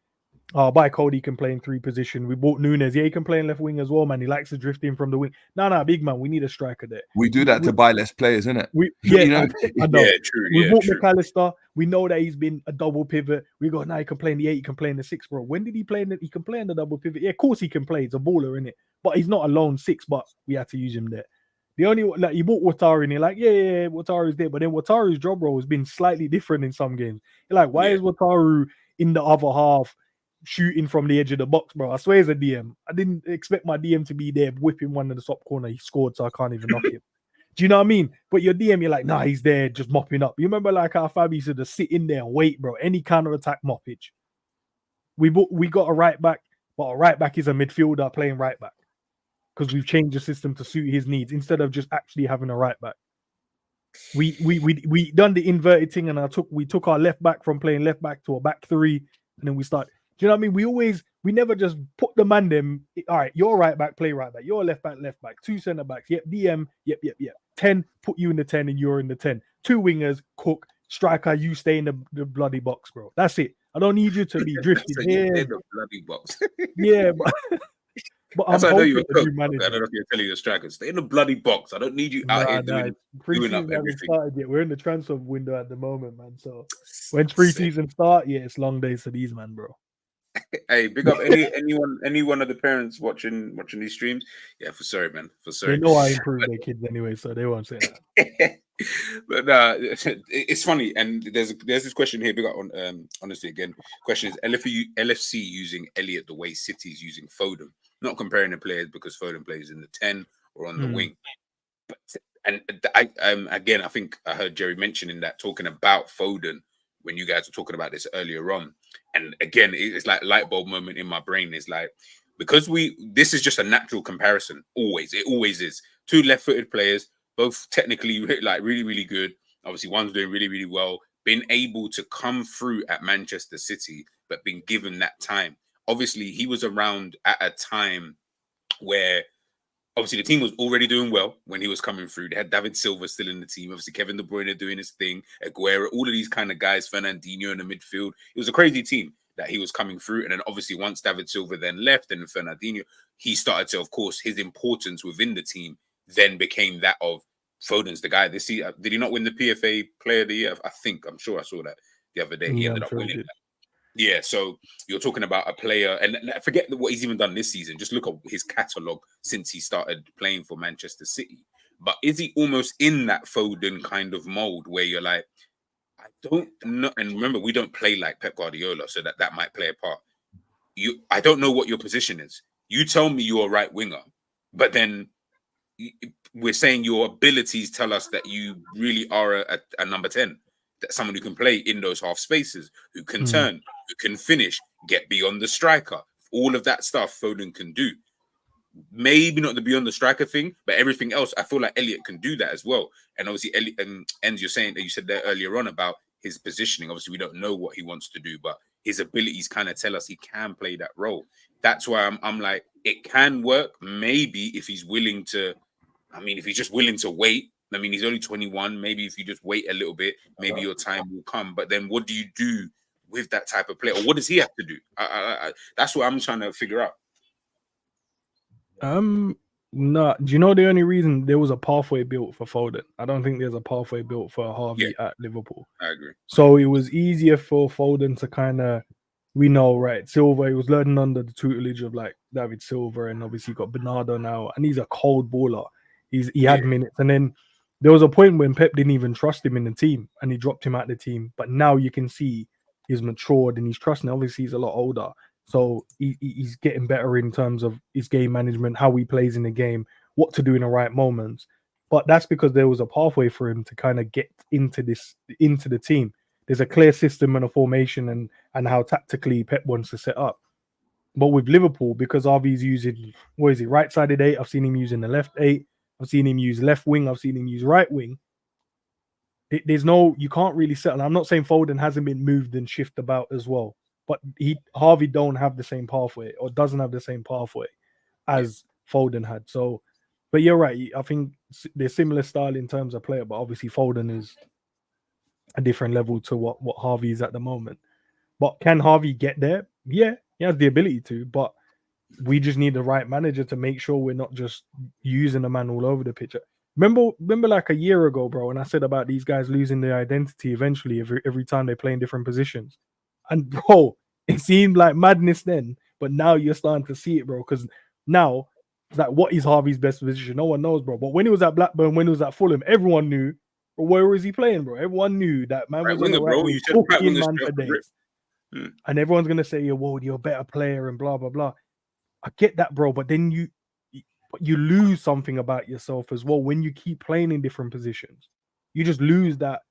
by Cody can play in 3 positions. We bought Nunes. Yeah, he can play in left wing as well, man. He likes to drift in from the wing. No, big man, we need a striker there. We do that to buy less players, innit? I know. Yeah, true. We bought McAllister. We know that he's been a double pivot. We go, he can play in the 8, he can play in the 6, bro. When did he play in the, he can play in the double pivot? Yeah, of course he can play. He's a baller, innit? But he's not a lone 6, but we had to use him there. The only, like, you bought Wataru and you're like, yeah, Wataru's there. But then Wataru's job role has been slightly different in some games. You're like, why is Wataru in the other half shooting from the edge of the box, bro? I swear he's a DM. I didn't expect my DM to be there whipping one in the top corner. He scored, so I can't even knock him. Do you know what I mean? But your DM, you're like, nah, he's there just mopping up. You remember like how Fabi used to sit in there and wait, bro. Any counter-attack moppage. We got a right back, but a right back is a midfielder playing right back. Because we've changed the system to suit his needs instead of just actually having a right back. We done the inverted thing, and we took our left back from playing left back to a back 3, and then we start. Do you know what I mean? We never just put the man them. All right, you're right back, play right back. You're left back, 2 centre backs. Yep, DM. Yep. 10, put you in the 10, and you're in the 10. 2 wingers, cook, striker. You stay in the bloody box, bro. That's it. I don't need you to be drifting So you here. in the bloody box. Yeah, but I'm That's how I know you're hoping a the coach. new I manager. don't know if you're telling your strikers. Stay in the bloody box. I don't need you out here doing up Pre-season hasn't everything. started yet. We're in the transfer window at the moment, man. So when pre-season start, yeah, it's long days for these, man, bro. Hey, big up any one of the parents watching these streams. Yeah, for sorry, man. For sorry. They know I improve their kids anyway, so they won't say that. But it's funny, and there's this question here. Big up on honestly again. Question is LFC using Elliott the way City's using Foden. Not comparing the players because Foden plays in the 10 or on the wing. But and I again I think I heard Jerry mentioning that, talking about Foden when you guys were talking about this earlier on. And again, it's like light bulb moment in my brain. Is like, because this is just a natural comparison. It always is. Two left-footed players, both technically like really, really good. Obviously, one's doing really, really well. Been able to come through at Manchester City, but been given that time. Obviously, he was around at a time where obviously the team was already doing well when he was coming through. They had David Silva still in the team. Obviously, Kevin De Bruyne doing his thing. Aguero, all of these kind of guys. Fernandinho in the midfield. It was a crazy team that he was coming through. And then obviously once David Silva then left and Fernandinho, he started to, of course, his importance within the team then became that of Foden's the guy. This year, did he not win the PFA Player of the Year? I'm sure I saw that the other day. He ended up winning that. Yeah, so you're talking about a player, and forget what he's even done this season. Just look at his catalogue since he started playing for Manchester City. But is he almost in that Foden kind of mold where you're like, I don't know, and remember, we don't play like Pep Guardiola, so that might play a part. I don't know what your position is. You tell me you're a right winger, but then we're saying your abilities tell us that you really are a number 10. That someone who can play in those half spaces, who can turn, who can finish, get beyond the striker. All of that stuff Foden can do. Maybe not the beyond the striker thing, but everything else, I feel like Elliott can do that as well. And obviously, Elliott, Enz, you're saying that you said there earlier on about his positioning. Obviously, we don't know what he wants to do, but his abilities kind of tell us he can play that role. That's why I'm like, it can work. Maybe if he's willing to, if he's just willing to wait. He's only 21. Maybe if you just wait a little bit, maybe your time will come. But then what do you do with that type of player? Or what does he have to do? That's what I'm trying to figure out. No. Do you know the only reason there was a pathway built for Foden? I don't think there's a pathway built for Harvey at Liverpool. I agree. So it was easier for Foden to kind of, we know, right? Silva, he was learning under the tutelage of like David Silva, and obviously got Bernardo now, and he's a cold baller. He had minutes, and then there was a point when Pep didn't even trust him in the team, and he dropped him out the team. But now you can see he's matured and he's trusting. Obviously, he's a lot older, so he's getting better in terms of his game management, how he plays in the game, what to do in the right moments. But that's because there was a pathway for him to kind of get into the team. There's a clear system and a formation and how tactically Pep wants to set up. But with Liverpool, because Harvey's using, right-sided 8, I've seen him using the left 8. I've seen him use left wing. I've seen him use right wing. You can't really settle. I'm not saying Foden hasn't been moved and shifted about as well, but Harvey don't have the same pathway, or doesn't have the same pathway as Foden had. So, but you're right. I think they're similar style in terms of player, but obviously Foden is a different level to what Harvey is at the moment. But can Harvey get there? Yeah, he has the ability to, but we just need the right manager to make sure we're not just using the man all over the pitch. Remember like a year ago, bro, when I said about these guys losing their identity eventually every time they play in different positions. And bro, it seemed like madness then, but now you're starting to see it, bro, because now it's like, what is Harvey's best position? No one knows, bro. But when he was at Blackburn, when he was at Fulham, everyone knew. But where was he playing, bro? Everyone knew that man was on the right wing, cooking man for days. And everyone's gonna say, well, you're a better player and blah blah blah. I get that, bro, but then you lose something about yourself as well when you keep playing in different positions. You just lose that,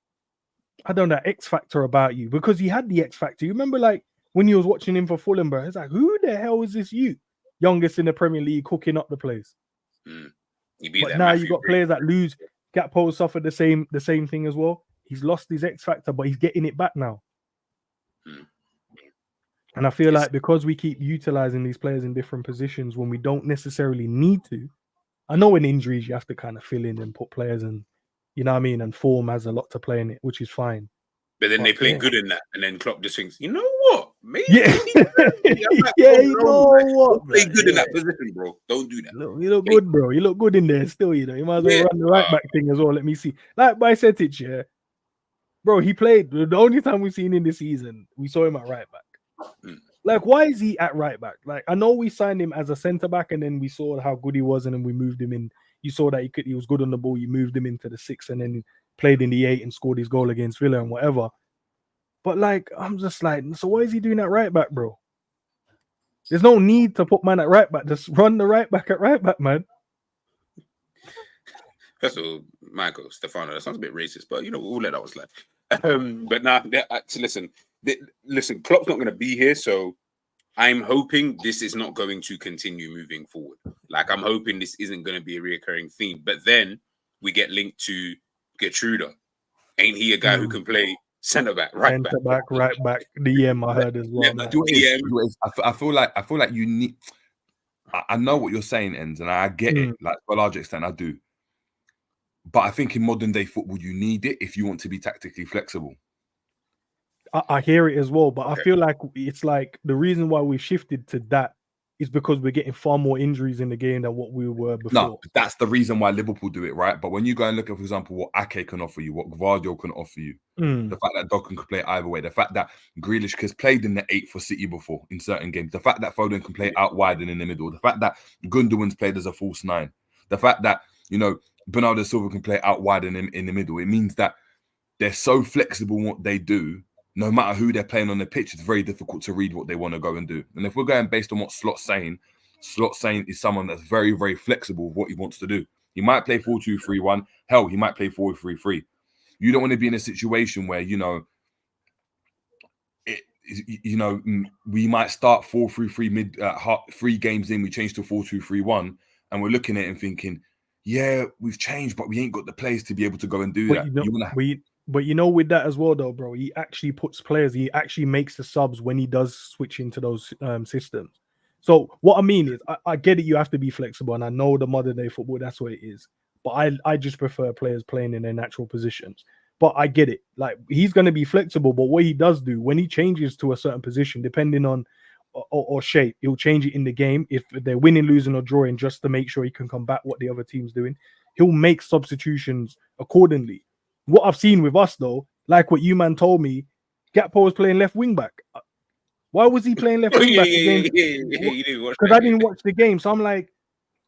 I don't know, X factor about you, because he had the X factor. You remember, like when you was watching him for Fulham, bro, it's like, who the hell is this? Youngest in the Premier League, cooking up the place. But now you got players that lose. Gakpo suffered the same thing as well. He's lost his X factor, but he's getting it back now. And I feel like because we keep utilizing these players in different positions when we don't necessarily need to, I know in injuries you have to kind of fill in and put players in, you know what I mean? And form has a lot to play in it, which is fine. But then they Fuck play yeah. good in that, and then Klopp just thinks, you know what? Maybe Yeah, yeah, you know what? don't play man, good in yeah. that position, bro. Don't do that. You look good, bro. You look good in there still, you know. You might as well run the right back thing as well. Let me see. Like Bicetic, yeah. Bro, he played. The only time we've seen him this season, we saw him at right back. Like, why is he at right back? Like, I know we signed him as a centre back, and then we saw how good he was, and then we moved him in. You saw that he was good on the ball. You moved him into the 6, and then he played in the 8 and scored his goal against Villa and whatever. But like, I'm just like, so why is he doing that right back, bro? There's no need to put man at right back. Just run the right back at right back, man. First of all, Michael, Stefano, that sounds a bit racist, but you know, we'll let that one slide. But now, listen, Klopp's not going to be here, so I'm hoping this is not going to continue moving forward. Like, I'm hoping this isn't going to be a reoccurring theme. But then we get linked to Gertruda. Ain't he a guy who can play centre back, right back? Centre back, right back. DM I heard as well. Yeah, I feel like you need. I know what you're saying, Enz, and I get it. Like, to a large extent, I do. But I think in modern day football, you need it if you want to be tactically flexible. I hear it as well, but I feel like it's like the reason why we shifted to that is because we're getting far more injuries in the game than what we were before. No, that's the reason why Liverpool do it, right? But when you go and look at, for example, what Ake can offer you, what Gvardiol can offer you, the fact that Dokken can play either way, the fact that Grealish has played in the 8 for City before in certain games, the fact that Foden can play out wide and in the middle, the fact that Gundogan's played as a false 9, the fact that, you know, Bernardo Silva can play out wide and in the middle, it means that they're so flexible in what they do. No matter who they're playing on the pitch, it's very difficult to read what they want to go and do. And if we're going based on what Slot's saying is someone that's very, very flexible with what he wants to do. He might play 4-2-3-1. Hell, he might play 4-3-3. You don't want to be in a situation where, you know, we might start 4-3-3 mid 3 games in, we change to 4-2-3-1, and we're looking at it and thinking, yeah, we've changed, but we ain't got the players to be able to go and do that. But you know, with that as well, though, bro, he actually puts players. He actually makes the subs when he does switch into those systems. So what I mean is, I get it. You have to be flexible, and I know the modern day football, that's what it is. But I just prefer players playing in their natural positions. But I get it. Like, he's going to be flexible, but what he does do when he changes to a certain position, depending on or shape, he'll change it in the game. If they're winning, losing, or drawing, just to make sure he can combat what the other team's doing, he'll make substitutions accordingly. What I've seen with us, though, like what you man told me, Gakpo was playing left wing back. Why was he playing left wing back again? Because I didn't watch the game, so I'm like,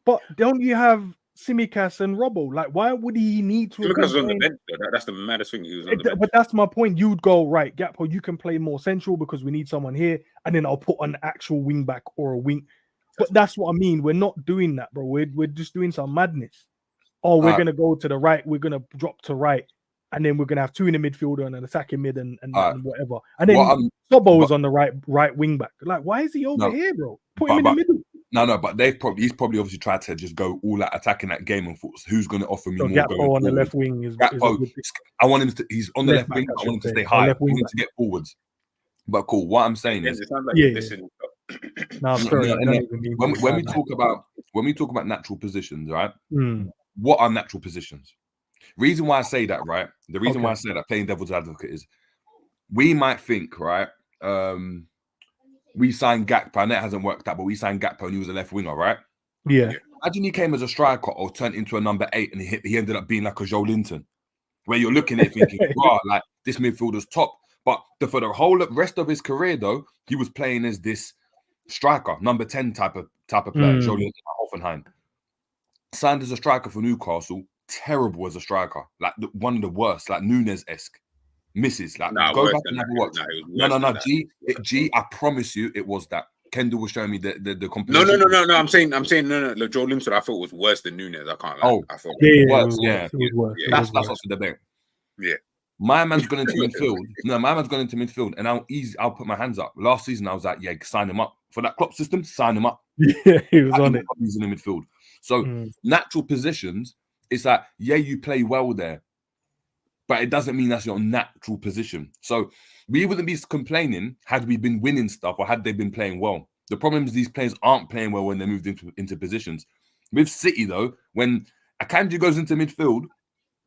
but don't you have Tsimikas and Robbo? Like, why would he need to? Tsimikas was on the bench. That's the maddest thing. He was on the bench. But that's my point. You'd go, right, Gakpo, you can play more central because we need someone here, and then I'll put an actual wing back or a wing. But that's what I mean. We're not doing that, bro. We're just doing some madness. Oh, we're gonna go to the right. We're gonna drop to right. And then we're gonna have 2 in the midfielder and an attacking mid and whatever. And then Sobbo is on the right wing back. Like, why is he over here, bro? Put him in the middle. No, but he's probably obviously tried to just go all out attacking that game and thought, who's going to offer me more? Gakpo on the left wing is I want him to. He's on the left wing. I want him to stay high. I want him to get forwards. But cool. What I'm saying is, No, I'm sorry. When we talk about natural positions, right? What are natural positions? Reason why I say that, right? The reason why I say that, playing devil's advocate, is we might think, right? We signed Gakpo, and that hasn't worked out, but we signed Gakpo and he was a left winger, right? Yeah. Imagine he came as a striker or turned into a number 8 and he ended up being like a Joe Linton, where you're looking at it thinking, wow, like this midfielder's top. But for the whole rest of his career, though, he was playing as this striker, number 10 type of player, Joe Linton at Hoffenheim. Signed as a striker for Newcastle. Terrible as a striker, like one of the worst, like Nunes-esque. Misses, like go back and have a watch. No. G, I promise you, it was that. Kendall was showing me the competition. No. I'm saying no. Look, Joe Linton, I thought was worse than Nunes. I can't lie. I thought it was worse. That's off the debate. Yeah. My man's gone into midfield. No, my man's gone into midfield, and I'll put my hands up. Last season, I was like, yeah, sign him up for that Klopp system. Sign him up. Yeah, he was on it. He's in the midfield. So natural positions. It's like, yeah, you play well there, but it doesn't mean that's your natural position. So we wouldn't be complaining had we been winning stuff or had they been playing well. The problem is these players aren't playing well when they moved into positions. With City, though, when Akanji goes into midfield,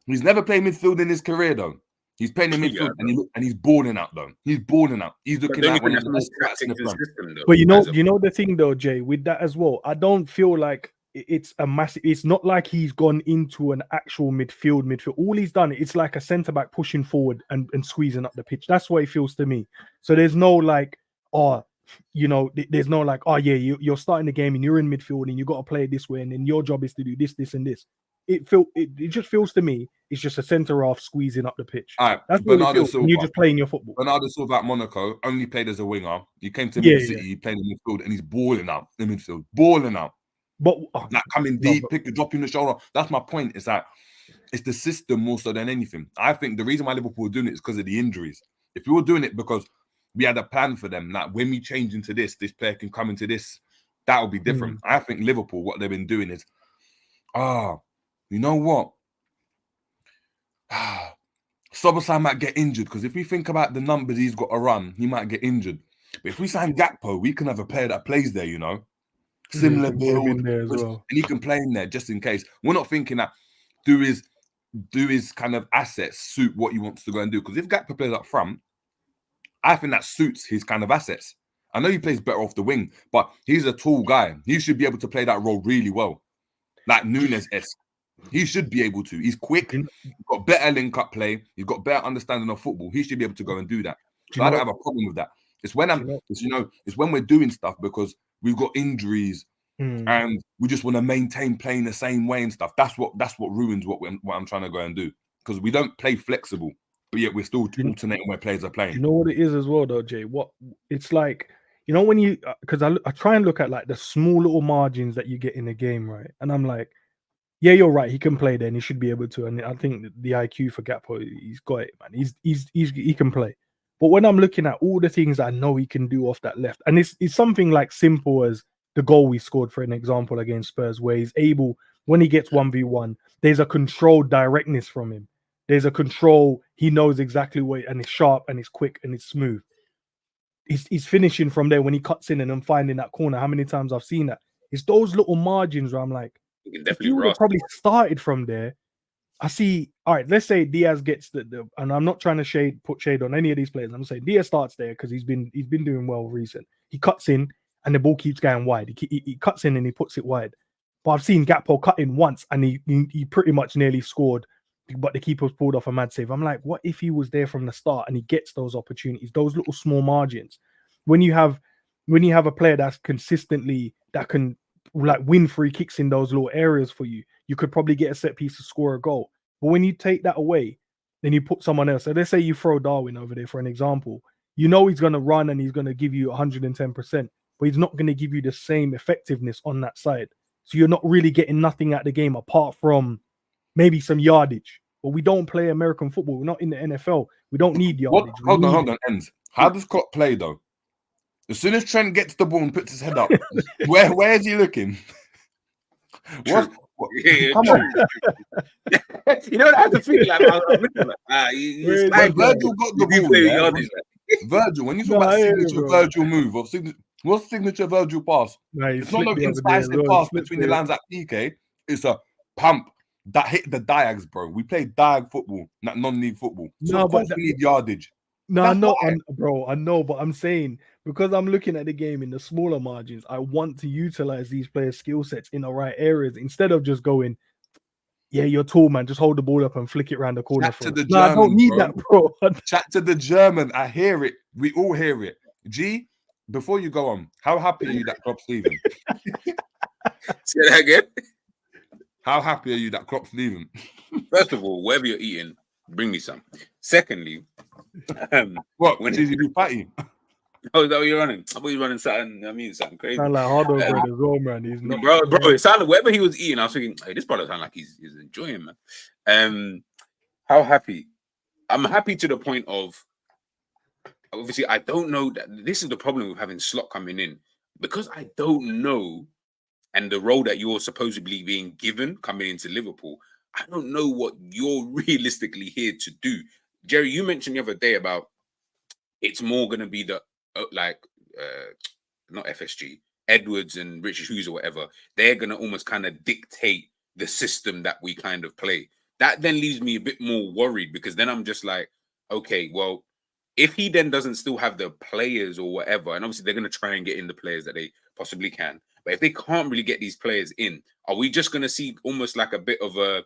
he's never played midfield in his career, though. He's playing in Yeah, midfield and he's balling out though. He's balling out. He's but looking don't you like one think of the that's best more bats in the tactics and Prem. system though? But you know the thing though, Jay, with that as well, I don't feel like it's a massive. It's not like he's gone into an actual midfield. All he's done, it's like a centre back pushing forward and squeezing up the pitch. That's what it feels to me. So there's no like, there's no like, oh yeah, you're starting the game and you're in midfield and you got to play it this way, and then your job is to do this, and this. It just feels to me it's just a centre half squeezing up the pitch. All right, That's what it Bernardo feels. Silva. You're just playing your football. Bernardo Silva at Monaco only played as a winger. He came to Yeah, Mid City, he played in midfield, and he's balling out in midfield, balling out. But Like coming deep, dropping the shoulder. That's my point. Is that it's the system more so than anything. I think the reason why Liverpool were doing it is because of the injuries. If we were doing it because we had a plan for them, like when we change into this player can come into this, that would be different. I think Liverpool, what they've been doing is, you know what? Soboslai might get injured because if we think about the numbers he's got to run, he might get injured. But if we sign Gakpo, we can have a player that plays there, similar build, in there as well. and he can play in there just in case. We're not thinking that do his kind of assets suit what he wants to go and do. Because if Gakpo plays up front, I think that suits his kind of assets. I know he plays better off the wing, but he's a tall guy. He should be able to play that role really well, like Nunes-esque. He should be able to. He's quick. He's got better link-up play. He's got better understanding of football. He should be able to go and do that. So I don't have a problem with that. It's when it's when we're doing stuff because we've got injuries and we just want to maintain playing the same way and stuff. That's what ruins what I'm trying to go and do, because we don't play flexible, but yet we're still alternating where players are playing. You know what it is as well, though, Jay? What it's like, when you because I try and look at like the small little margins that you get in the game, right? And I'm like, yeah, you're right. He can play there, and he should be able to. And I think the IQ for Gakpo, he's got it, man. He can play. But when I'm looking at all the things I know he can do off that left, and it's something like simple as the goal we scored, for an example, against Spurs, where he's able, when he gets 1v1, there's a controlled directness from him. There's a control. He knows exactly where, and it's sharp, and it's quick, and it's smooth. He's finishing from there when he cuts in and then finding that corner. How many times I've seen that? It's those little margins where I'm like, if you would have probably started from there, I see. All right, let's say Diaz gets the and I'm not trying to put shade on any of these players. I'm saying Diaz starts there because he's been doing well recent. He cuts in and the ball keeps going wide. He cuts in and he puts it wide. But I've seen Gakpo cut in once and he pretty much nearly scored, but the keeper's pulled off a mad save. I'm like, what if he was there from the start and he gets those opportunities, those little small margins? When you have a player that's consistently that can like win free kicks in those little areas for you, you could probably get a set piece to score a goal. But when you take that away, then you put someone else. So let's say you throw Darwin over there for an example. He's going to run and he's going to give you 110%, but he's not going to give you the same effectiveness on that side. So you're not really getting nothing out of the game apart from maybe some yardage. But we don't play American football. We're not in the NFL. We don't need yardage. Hold on, ends. How does Klopp play though? As soon as Trent gets the ball and puts his head up, where is he looking? What? Yeah, come on. You know what I have to feel like? Virgil got the ball. Virgil, when you talk about signature Virgil move, or what's signature Virgil pass? It's not an incisive pass between the lines at PK. It's a pump that hit the diags, bro. We play diag football, not non-league football. So of course we need yardage. No, I know, bro. I know, but I'm saying because I'm looking at the game in the smaller margins, I want to utilize these players' skill sets in the right areas instead of just going, yeah, you're tall, man. Just hold the ball up and flick it around the corner. I don't need that, bro. Chat to the German. I hear it. We all hear it. G, before you go on, how happy are you that Klopp's leaving? Say that again. How happy are you that Klopp's leaving? First of all, whatever you're eating, bring me some. Secondly, what? When did you do patty? Oh, is that what you're running? I thought you were running something. Something crazy. Sound like hard bread as well, man. He's not, bro. It sounded whatever he was eating. I was thinking, hey, this brother sounds like he's enjoying, man. How happy? I'm happy to the point of, obviously, I don't know that this is the problem with having Slot coming in, because I don't know, and the role that you're supposedly being given coming into Liverpool, I don't know what you're realistically here to do. Jerry, you mentioned the other day about it's more going to be the not FSG, Edwards and Richard Hughes or whatever. They're going to almost kind of dictate the system that we kind of play. That then leaves me a bit more worried, because then I'm just like, okay, well, if he then doesn't still have the players or whatever, and obviously they're going to try and get in the players that they possibly can, but if they can't really get these players in, are we just going to see almost like a bit of a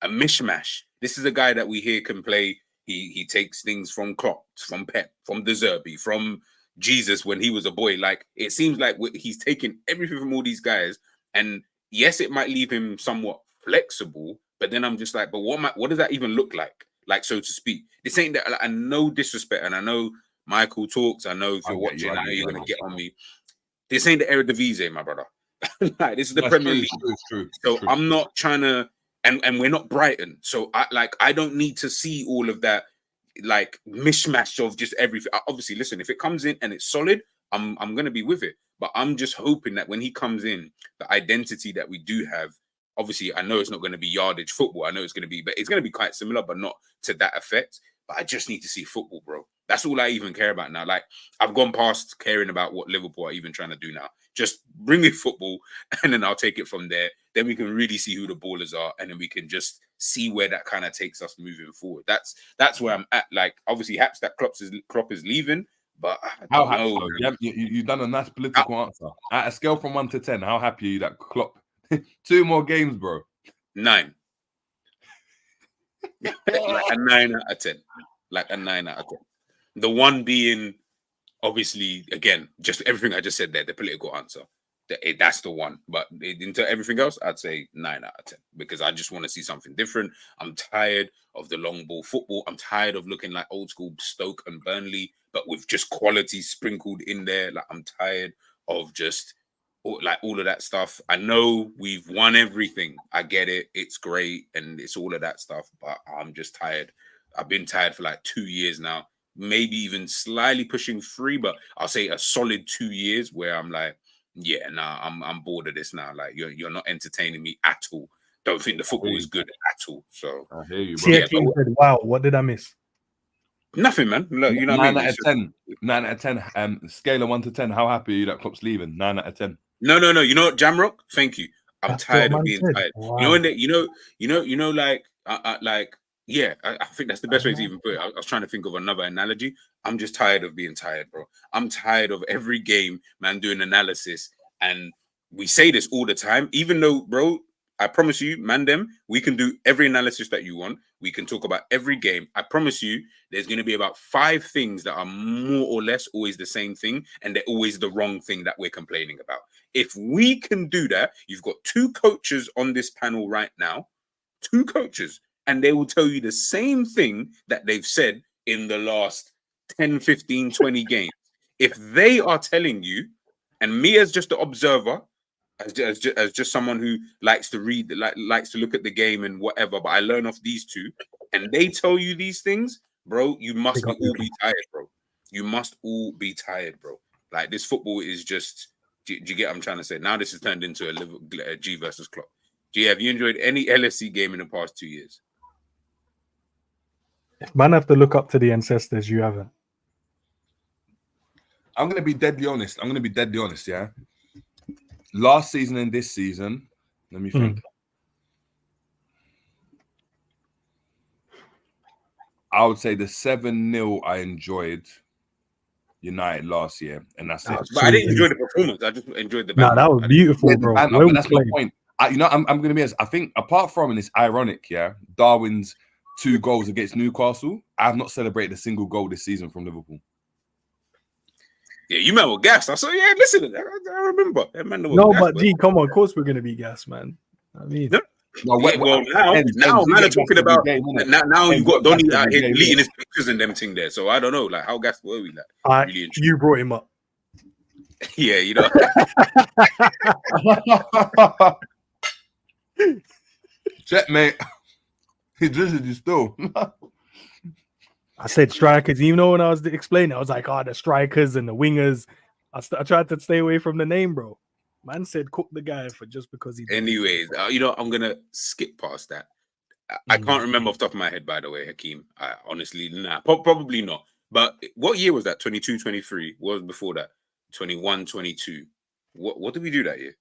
mishmash? This is a guy that we hear can play. He takes things from Klopp, from Pep, from De Zerbi, from Jesus when he was a boy. Like, it seems like he's taking everything from all these guys, and yes, it might leave him somewhat flexible, but then I'm just like, but what does that even look like? Like, so to speak. This ain't that. Like, I know disrespect, and I know Michael talks. I know if you're watching, I know you're gonna get on me. This ain't the Eredivisie, my brother. Like, this is the Premier League. It's true. So I'm not trying to, and we're not Brighton. So I don't need to see all of that like mishmash of just everything. Obviously, listen, if it comes in and it's solid, I'm gonna be with it. But I'm just hoping that when he comes in, the identity that we do have. Obviously, I know it's not going to be yardage football. I know it's going to be, but it's going to be quite similar, but not to that effect. But I just need to see football, bro. That's all I even care about now. Like, I've gone past caring about what Liverpool are even trying to do now. Just bring me football, and then I'll take it from there. Then we can really see who the ballers are, and then we can just see where that kind of takes us moving forward. That's where I'm at. Like, obviously, haps that Klopp is leaving, but I don't know. You've done a nice political answer. At a scale from 1 to 10, how happy are you that Klopp? 2 more games, bro. 9. Like a 9 out of 10. Like a 9 out of 10. The one being, obviously, again, just everything I just said there, the political answer. That's the one. But into everything else, I'd say 9 out of 10. Because I just want to see something different. I'm tired of the long ball football. I'm tired of looking like old school Stoke and Burnley, but with just quality sprinkled in there. Like, I'm tired of just like all of that stuff. I know we've won everything. I get it. It's great. And it's all of that stuff. But I'm just tired. I've been tired for like 2 years now. Maybe even slightly pushing 3, but I'll say a solid 2 years where I'm like, yeah, nah, I'm bored of this now. Like, you're not entertaining me at all. Don't think the football is good at all. So I hear you, bro. Yeah, wow, what did I miss? Nothing, man. Look, you know what I mean? 9 out of 10. 9 out of 10. Scale of 1 to 10. How happy are you that Klopp's leaving? 9 out of 10. No. You know what, Jamrock? Thank you. I'm tired of being tired. Wow. You know when like, yeah, I think that's the best way to even put it. I was trying to think of another analogy. I'm just tired of being tired, bro. I'm tired of every game, man, doing analysis. And we say this all the time, even though, bro, I promise you, man, we can do every analysis that you want. We can talk about every game. I promise you, there's going to be about 5 things that are more or less always the same thing, and they're always the wrong thing that we're complaining about. If we can do that, you've got 2 coaches on this panel right now, 2 coaches, and they will tell you the same thing that they've said in the last 10, 15, 20 games. If they are telling you, and me as just the observer, as just someone who likes to read, likes to look at the game and whatever, but I learn off these 2, and they tell you these things, bro, you must all be tired, bro. You must all be tired, bro. Like, this football is just, do you get what I'm trying to say? Now this has turned into a G versus Klopp. G, have you enjoyed any LFC game in the past 2 years? If man have to look up to the ancestors, you haven't. I'm going to be deadly honest. Yeah. Last season and this season, let me think. I would say the 7-0 I enjoyed United last year, and that's it. But I didn't enjoy the performance. I just enjoyed the banter. That was beautiful, bro. But that's my point. I'm going to be honest. I think apart from, and it's ironic, yeah, Darwin's 2 goals against Newcastle, I have not celebrated a single goal this season from Liverpool. Yeah, you man were gassed. I saw, yeah, listen, I remember. No, but G, come on, of course we're going to be gassed, man. I mean, now man are talking about now you've got Donny out here deleting his pictures and them thing there. So I don't know, like, how gassed were we? Like, really you brought him up. Yeah, you know. Checkmate. He drizzy you still. I said strikers, even though when I was explaining, I was like, the strikers and the wingers. I tried to stay away from the name, bro. Man said cook the guy for just because he did. Anyways, you know, I'm going to skip past that. I can't remember off the top of my head, by the way, Hakeem. Honestly, probably not. But what year was that? 22, 23? What was before that? 21, 22. What did we do that year?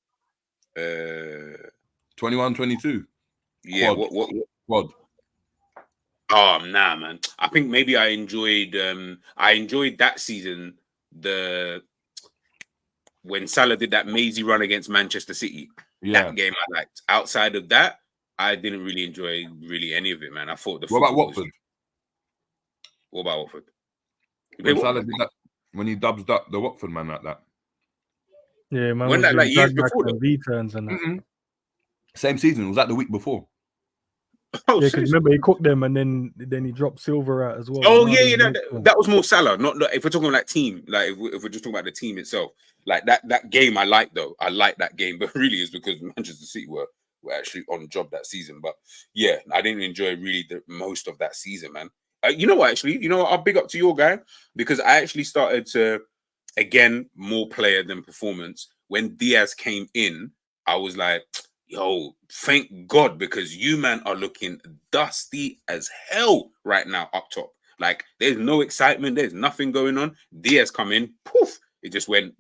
21, 22. Yeah, Quad. Oh nah, man. I think maybe I enjoyed that season when Salah did that mazy run against Manchester City. Yeah. That game I liked. Outside of that, I didn't really enjoy any of it, man. I thought the What about football Watford? What about Watford? When Salah did that, when he dubs up the Watford man like that. Yeah, man. When Was that, doing like, years drag before, and V-turns and that. Mm-mm. Same season. Was that the week before? Oh, Yeah, because remember he cooked them and then he dropped Silver out as well. Oh Now yeah, they're that was more Salah. Not if we're talking like team, like if we're just talking about the team itself, like that game I like though. I like that game, but really it's because Manchester City were actually on job that season. But yeah, I didn't enjoy really the most of that season, man. You know what? Actually, you know what? I'll big up to your guy because I actually started to again more player than performance. When Diaz came in, I was like, yo, thank God, because you man are looking dusty as hell right now up top. Like, there's no excitement, there's nothing going on. Diaz come in, poof, it just went,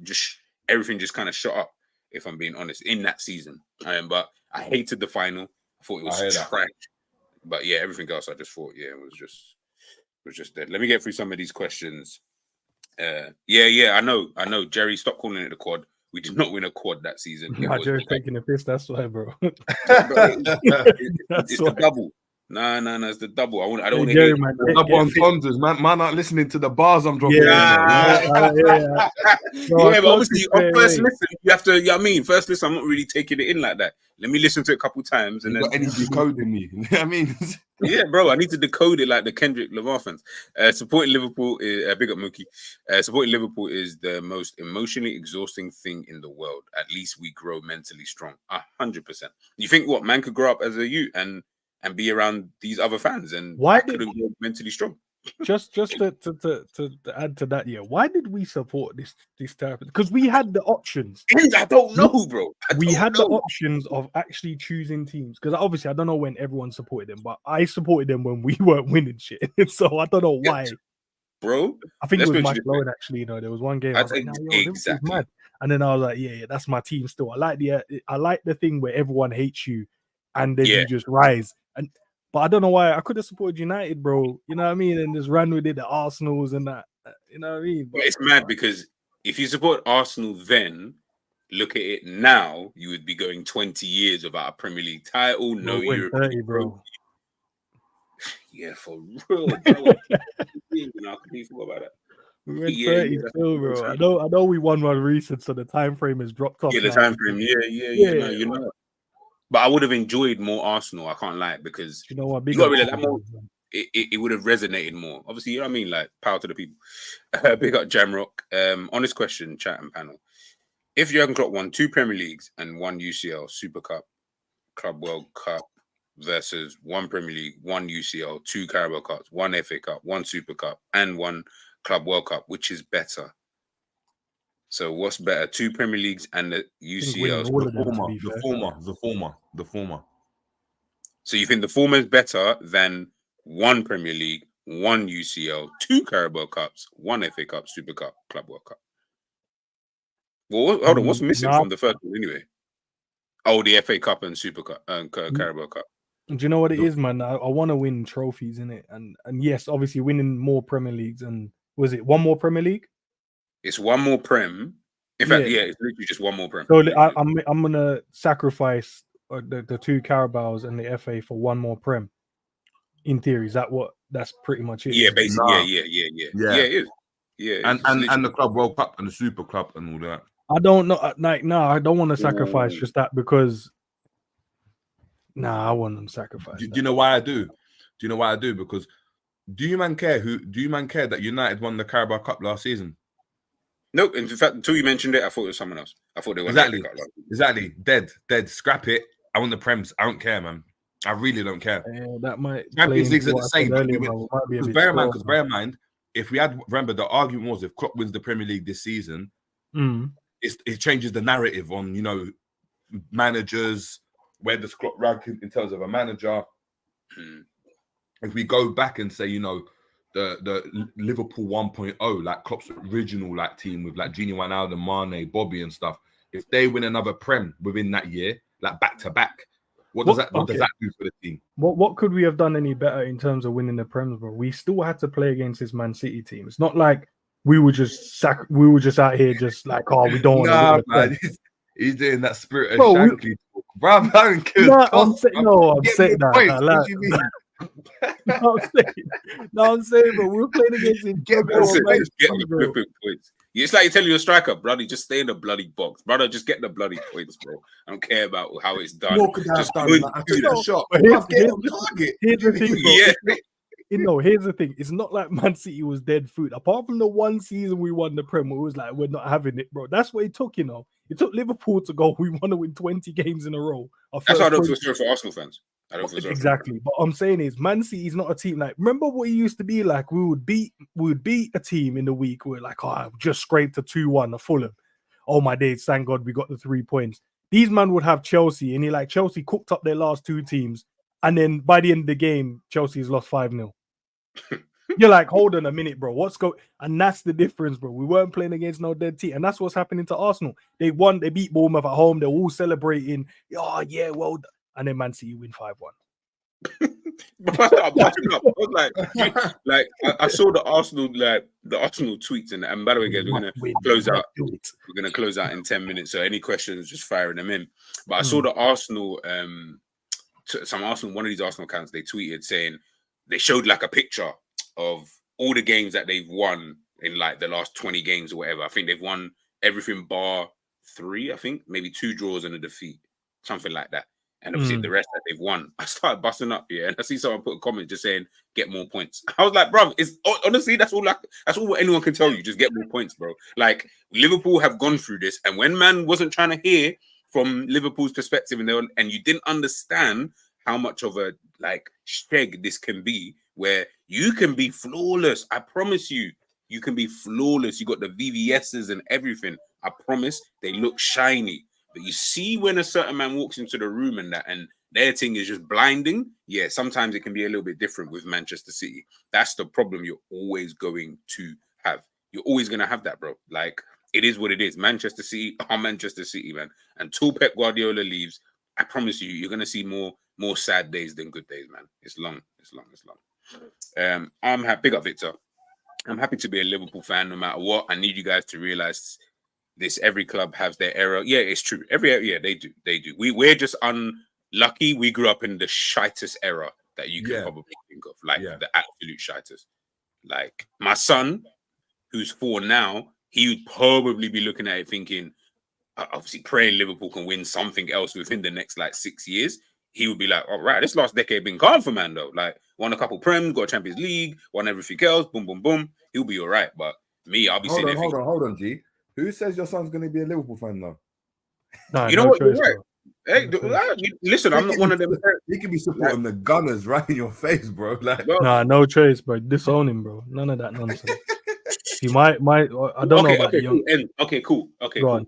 everything just kind of shut up, if I'm being honest, in that season. But I hated the final. I thought it was trash. But yeah, everything else I just thought, yeah, it was just dead. Let me get through some of these questions. Yeah, I know. Jerry, stop calling it a quad. We did not win a quad that season. Nah, Jerry's taking a piss. That's why, bro. It's the double. No, it's the double. I don't want to hear man. Double entendres, man. Man, not listening to the bars I'm dropping. Yeah, Bro, but obviously on first listen, you have to. You know what I mean, first listen, I'm not really taking it in like that. Let me listen to it a couple times and you then got any decoding me. You know what I mean? Yeah, bro, I need to decode it like the Kendrick Lamar fans. Supporting Liverpool is big up Mookie. Supporting Liverpool is the most emotionally exhausting thing in the world. At least we grow mentally strong. 100%. You think what man could grow up as a youth and be around these other fans and couldn't grow mentally strong? Just to add to that, yeah. Why did we support this therapy? Because we had the options. I don't know, bro. We had the options of actually choosing teams. Because obviously, I don't know when everyone supported them, but I supported them when we weren't winning shit. So I don't know why, bro. I think it was Mike Lowen actually. You know, there was one game I was like, "No, exactly, mad," and then I was like, "Yeah, that's my team still." I like the thing where everyone hates you, and then you just rise. But I don't know why I could have supported United, bro. You know what I mean? And just ran with it, the Arsenals and that. You know what I mean? But it's mad because if you support Arsenal then, look at it now, you would be going 20 years without a Premier League title, no European 30, bro. Yeah, for real, bro. I completely forgot about that. We went 30 still, bro. I know we won one recent, so the time frame has dropped off. Yeah, the time frame. Yeah, you know. But I would have enjoyed more Arsenal. I can't lie because you know what? You got rid of that more. It would have resonated more. Obviously, you know what I mean. Like power to the people. Big up Jamrock. Honest question, chat and panel. If Jurgen Klopp won 2 Premier Leagues and 1 UCL, Super Cup, Club World Cup versus 1 Premier League, 1 UCL, 2 Carabao Cups, 1 FA Cup, 1 Super Cup, and 1 Club World Cup, which is better? So what's better, 2 Premier Leagues and the UCL? The former. So you think the former is better than 1 Premier League, 1 UCL, 2 Carabao Cups, 1 FA Cup, Super Cup, Club World Cup? Well, hold on. What's missing from the first one anyway? Oh, the FA Cup and Super Cup and Carabao Cup. Do you know what it is, man? I want to win trophies in it, and yes, obviously winning more Premier Leagues. And was it 1 more Premier League? It's 1 more Prem. In fact, it's literally just 1 more Prem. So I'm gonna sacrifice the 2 Carabaos and the FA for 1 more Prem. In theory, that's pretty much it. Yeah, basically, yeah, it is. Yeah, and the Club World Cup and the Super Cup and all that. I don't know. I don't want to sacrifice just that because. Nah, I want them sacrifice. Do you know why I do? Do you know why I do? Because do you man care that United won the Carabao Cup last season? Nope. In fact, until you mentioned it, I thought it was someone else. I thought they won exactly. Dead. Scrap it. I want the Prems. I don't care, man. I really don't care. Yeah, that might. Champions League's at the same. Because bear in mind, if we had, remember, the argument was if Klopp wins the Premier League this season, it changes the narrative on managers. Where does Klopp rank in terms of a manager? If we go back and say, the Liverpool 1.0, like Klopp's original team with Gini Wijnaldum, Mane, Bobby and stuff, if they win another Prem within that year, back to back, What does that do for the team? What could we have done any better in terms of winning the Prem, bro? We still had to play against this Man City team. It's not like we were just out here just like, oh, we don't want to win the Prem. He's doing that spirit of Shankly talk. Bro, I'm saying that. I'm saying, but we're playing against him. Just getting the flipping points. It's like you're telling your striker, brother, just stay in the bloody box. Brother, just get the bloody points, bro. I don't care about how it's done. Just I took the shot. Here's the thing, bro. Here's the thing. It's not like Man City was dead food. Apart from the one season we won the Prem, it was like, we're not having it, bro. That's what it took, It took Liverpool to go, we want to win 20 games in a row. That's why I don't feel sorry for Arsenal fans. Exactly. But I'm saying is, Man City is not a team like, remember what it used to be like? We would beat a team in the week. We're like, just scraped a 2-1 at Fulham. Oh my days, thank God we got the 3 points. These man would have Chelsea, and Chelsea cooked up their last 2 teams. And then by the end of the game, Chelsea's lost 5-0. You're like, hold on a minute, bro. And that's the difference, bro. We weren't playing against no dead team. And that's what's happening to Arsenal. They won, they beat Bournemouth at home. They're all celebrating. Oh, yeah, well, and then Man City win 5-1. I saw the Arsenal tweets, and by the way, guys, we're gonna close out. We're gonna close out in 10 minutes. So any questions, just firing them in. But I saw the Arsenal, one of these Arsenal accounts, they tweeted saying they showed like a picture of all the games that they've won in like the last 20 games or whatever. I think they've won everything bar 3. I think maybe 2 draws and a defeat, something like that. And obviously the rest that they've won, I started busting up, and I see someone put a comment just saying, "Get more points." I was like, "Bro, it's honestly that's all anyone can tell you. Just get more points, bro." Like Liverpool have gone through this, and when man wasn't trying to hear from Liverpool's perspective, and you didn't understand how much of a like sheg this can be, where you can be flawless. I promise you, you can be flawless. You got the VVS's and everything. I promise they look shiny. But you see when a certain man walks into the room and their thing is just blinding, sometimes it can be a little bit different with Manchester City. That's the problem you're always going to have. You're always going to have that, bro. Like, it is what it is. Manchester City are Manchester City, man. Until Pep Guardiola leaves, I promise you're going to see more sad days than good days, man. It's long. I'm happy. Big up, Victor. I'm happy to be a Liverpool fan no matter what. I need you guys to realize this. Every club has their era. Yeah, it's true. They do. We're just unlucky. We grew up in the shitest era that you can probably think of, like the absolute shitest. Like my son, who's 4 now, he would probably be looking at it thinking, obviously praying Liverpool can win something else within the next like 6 years. He would be like, all right, this last decade been calm for man though. Like won a couple Prem, got a Champions League, won everything else, boom, boom, boom. He'll be all right. But me, I'll be sitting there thinking, hold on, G. Who says your son's going to be a Liverpool fan though? No, you know what? Choice, right. Hey, listen, I'm not one of them. He could be supporting the Gunners right in your face, bro. Like, no choice, bro. Disown him, bro. None of that nonsense. He might. I don't know about the young. Okay, cool. Cool.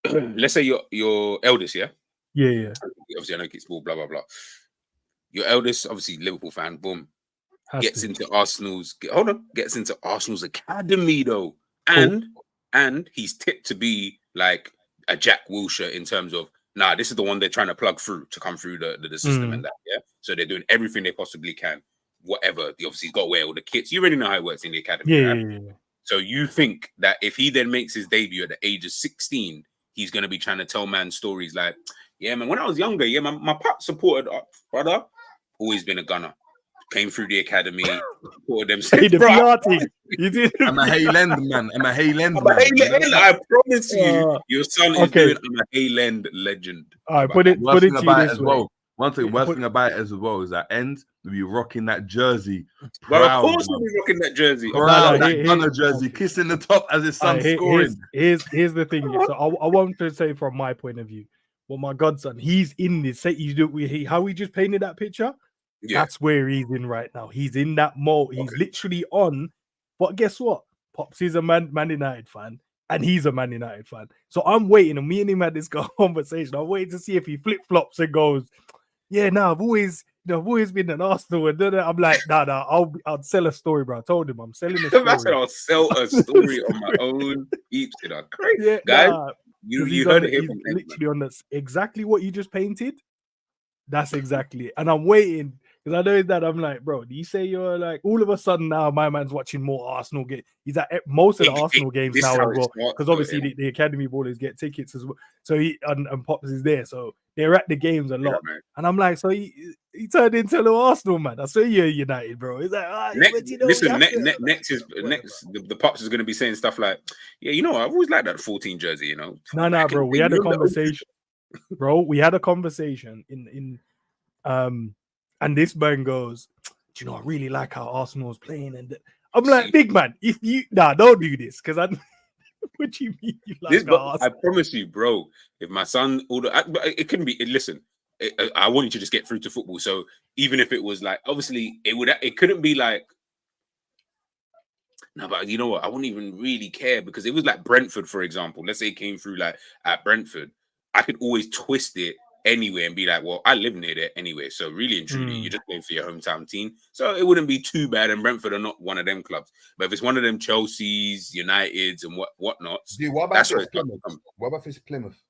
Let's say your eldest, yeah. Yeah. Obviously, I know it's small, blah blah blah. Your eldest, obviously Liverpool fan, boom, gets into Arsenal's academy though, and he's tipped to be like a Jack Wilshere in terms of this is the one they're trying to plug through to come through the system and that, yeah. So they're doing everything they possibly can, whatever. He's got to wear all the kits. You already know how it works in the academy. Yeah. So you think that if he then makes his debut at the age of 16, he's going to be trying to tell man stories like, yeah, man, when I was younger, my pop supported brother, always been a gunner. Came through the academy, supported them. You did. I'm a Hayland man. I promise you, your son is doing I'm a Hayland legend. All right, put it to you this way. One thing, worst thing about it as well is that End will be rocking that jersey. Well, of course we'll be rocking that jersey. That Gunner jersey, kissing the top as his son scoring. Here's the thing. So I won't say from my point of view, but my godson, he's in this. How he just painted that picture. Yeah. That's where he's in right now. He's in that mode. He's literally on. But guess what? Pops is a Man United fan, and he's a Man United fan. So I'm waiting, and me and him had this conversation. I'm waiting to see if he flip flops and goes, "Yeah, I've always been an Arsenal." And I'm like, I'll sell a story, bro. I told him I'm selling a story. I said I'll sell a story on my own. Each crazy, guys. You heard it. He's literally on exactly what you just painted. That's exactly it. And I'm waiting because I know that I'm like, bro, do you say you're like all of a sudden now my man's watching more Arsenal games? He's at most of the Arsenal games this is now how as it well. starts, Because though, obviously innit? the academy ballers get tickets as well. So he and Pops is there. So they're at the games a lot. man. And I'm like, so he turned into a little Arsenal man. I swear you're United, bro. He's like, but you know, Listen, we have to-" next is Whatever. next. The pops is going to be saying stuff like, "Yeah, you know, I've always liked that 14 jersey. You know, No, back in bro. the We day, had you a know, the- conversation, bro. We had a conversation in and this man goes, do you know, I really like how Arsenal's playing. And I'm like, big man, if you don't do this because I what do you mean you like This, how but I Arsenal? promise you, bro. If my son but it couldn't be. Listen, I want you to just get through to football. So even if it was like, obviously, it couldn't be like. No, but you know what? I wouldn't even really care because it was like Brentford, for example. Let's say it came through like at Brentford, I could always twist it anyway and be like, well, I live near there anyway. So really and truly, you're just playing for your hometown team. So it wouldn't be too bad. And Brentford are not one of them clubs. But if it's one of them Chelsea's, Uniteds, and whatnots, Dude, what about that's if where it's it's Plymouth? come. What about if it's Plymouth?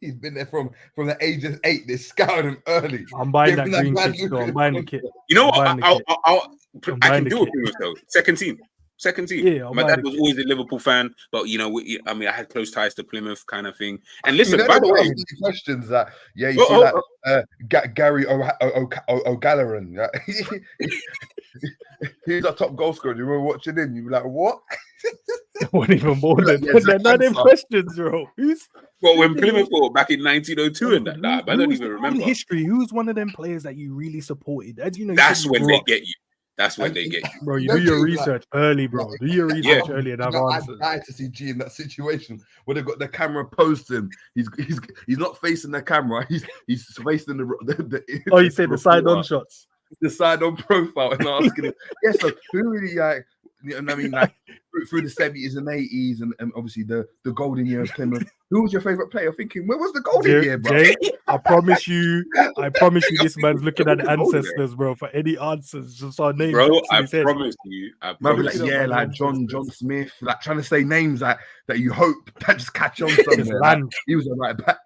He's been there from the age of 8. They scouted him early. I'm buying Giving that green man kit, so I'm buying the kit. You know I'm what? buying the kit. I'm I buying can the do it kit. Plymouth though. Second team. Yeah, I'll My buy dad the was kit. always a Liverpool fan, but you know, I mean, I had close ties to Plymouth, kind of thing. And listen, You know, by they the were way, asking you questions that, yeah, you Oh, see, oh, like Gary O'Gallagher. He's our top goal scorer. You were watching him. You were like, what? I wasn't even bothered. Yeah, Zach None of them Ansah. questions, bro. well, when Plymouth fought back in 1902 and that, I don't even remember. History. Who's one of them players that you really supported? As you know, That's when they get. get you. That's when they get you. Bro, you know, do your G, like- research early, bro. Do your research early and have answers. I'd die to see G in that situation where they've got the camera posting. He's not facing the camera. He's facing the Oh, you said the side on reporter, shots. the side on profile, and asking him, yeah. So who really like? You know, I mean, like through the 70s and 80s, and obviously the golden year of Plymouth. Who was your favorite player? Thinking, where was the golden year, bro? Jay, I promise you, this man's looking at the ancestors, bro, for any answers. Just our name Bro, drops in I his head. promise you. I Man, be promise like, you. yeah, like John Smith, like trying to say names that you hope that just catch on somewhere. Like, he was a right back.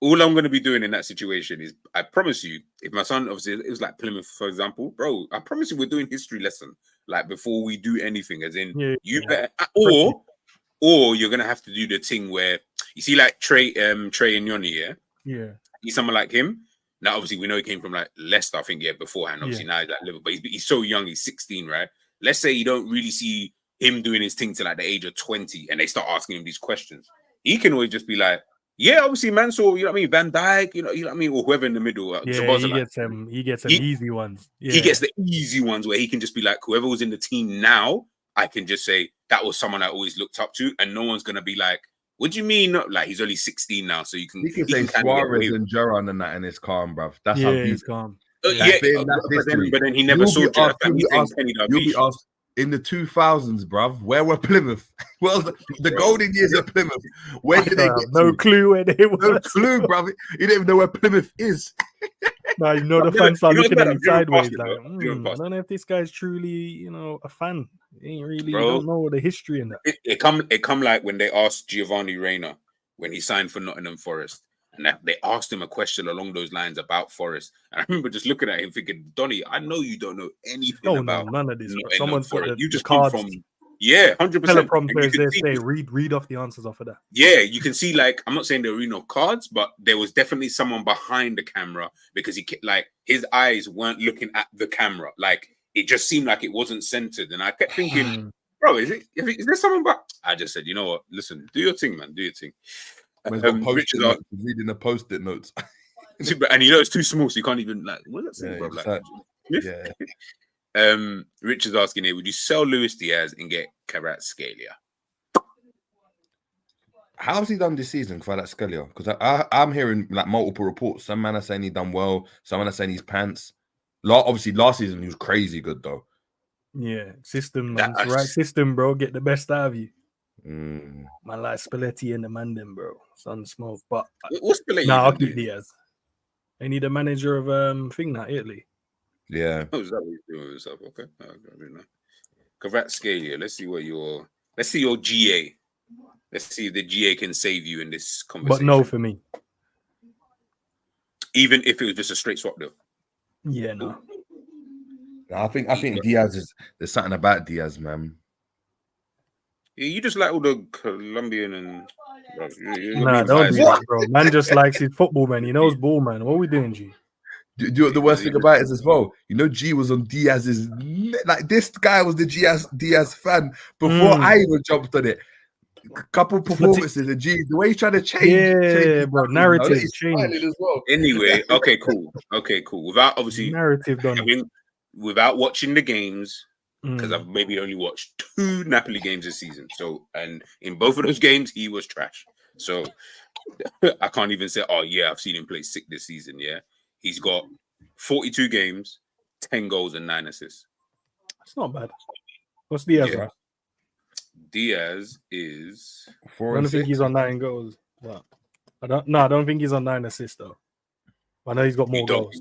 All I'm going to be doing in that situation is, I promise you, if my son, obviously, it was like Plymouth, for example, bro, I promise you we're doing history lesson, like before we do anything, as in, or you're going to have to do the thing where, you see like Trey and Yoni, yeah? Yeah. He's someone like him. Now, obviously, we know he came from like Leicester, I think, beforehand. Obviously, now he's at Liverpool, but he's so young, he's 16, right? Let's say you don't really see him doing his thing till like the age of 20, and they start asking him these questions. He can always just be like, yeah, obviously, man. So you know what I mean, Van Dijk, you know what I mean, or whoever in the middle. Yeah, he gets them easy ones. Yeah. He gets the easy ones where he can just be like, whoever was in the team now, I can just say that was someone I always looked up to, and no one's gonna be like, what do you mean? Like, he's only 16 now, so you can. He can say Suarez and Gerrard and that, and it's calm, bruv. That's how he's calm. But then he never saw Gerrard. You'll be asked in the 2000s, bruv. Where were Plymouth? Well, the golden years of Plymouth. Where did they get? No clue where they were. No clue, bruv. You don't even know where Plymouth is. Now you know the fans start looking at him sideways. Like, I don't know if this guy's truly, a fan. He ain't really don't know the history in that. It come like when they asked Giovanni Reina when he signed for Nottingham Forest, and they asked him a question along those lines about Forest. And I remember just looking at him thinking, Donny, I know you don't know anything about none of this. Someone's Forest. You just cards. come from 100%. Teleprompters there say read off the answers off of that. Yeah, you can see, like, I'm not saying there were no cards, but there was definitely someone behind the camera because his eyes weren't looking at the camera. Like, it just seemed like it wasn't centered. And I kept thinking, bro, is there someone back? I just said, you know what? Listen, do your thing, man. Do your thing. Reading the post-it notes. And it's too small, so you can't even, like, what's that saying, bro? Like, yeah. Richard's asking here, would you sell Luis Diaz and get Kvaratskhelia? How's he done this season, Kvaratskhelia? Because I'm hearing like multiple reports. Some men are saying he done well. Some men are saying he's pants. Obviously, last season he was crazy good though. Yeah, system, man. It's the right system, bro. Get the best out of you. Man, like Spalletti and the Mandem, bro. Sun smoke. But what's Spalletti? I'll keep Diaz. They need a manager of Italy. Yeah. Oh, is that what he's doing with himself? Okay. I don't know. Kvaratskhelia. Let's see your GA. Let's see if the GA can save you in this conversation. But no for me. even if it was just a straight swap deal. Yeah, no. I think Diaz is. There's something about Diaz, man. Yeah, you just like all the Colombian and. Bro, you're Nah, being don't biased. do that, bro. Man just likes his football, man. He knows ball, man. What are we doing, G? Do you know what the worst thing about it is as well? You know, G was on Diaz's like this guy was the Diaz fan before I even jumped on it. Couple performances and G, the way he's trying to change. Yeah, bro. Narrative he's change. smiling as well. Anyway, okay, cool. Without obviously Narrative done. without watching the games, because Mm. I've maybe only watched 2 Napoli games this season. So, and in both of those games, he was trash. So I can't even say, oh yeah, I've seen him play sick this season. Yeah, he's got 42 games, 10 goals and 9 assists. It's not bad. What's Diaz? Yeah. Right? Diaz is I 4 don't and think 6. he's on 9 goals. But I don't think he's on 9 assists though. I know he's got more goals.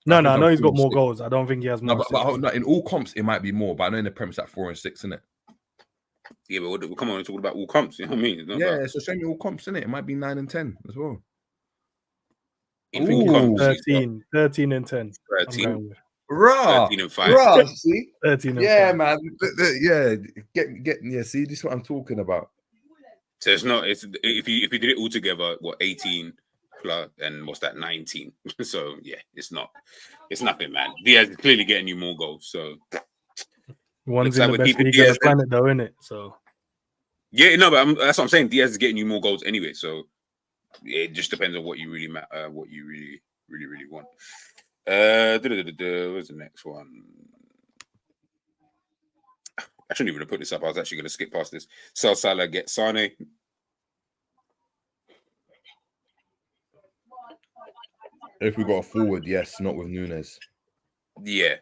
No, I know he's got more goals. I don't think he has more. No, but in all comps it might be more, but I know in the Prem it's at 4 and 6, isn't it? Yeah, but come on, we're talking about all comps. You know what I mean? It's not Yeah, about, so show me all comps, isn't it? It might be 9 and 10 as well. if all comps, he's got 13 and 10. 13, Rah, 13 and 5. rah, see? 13 and Yeah, 5. man. Yeah, yeah. See, this is what I'm talking about. So it's not. It's if you did it all together, what 18 plus and what's that 19? So yeah, it's not. It's nothing, man. Diaz is clearly getting you more goals. So One's looks like in the we're best keeping league on Diaz the planet, though, isn't it? So yeah, no, but that's what I'm saying. Diaz is getting you more goals anyway. So it just depends on what you really what you really want. What's the next one? I shouldn't even have put this up. I was actually going to skip past this. Sell Salah, get Sane. If we got a forward, yes, not with Nunes. Yeah.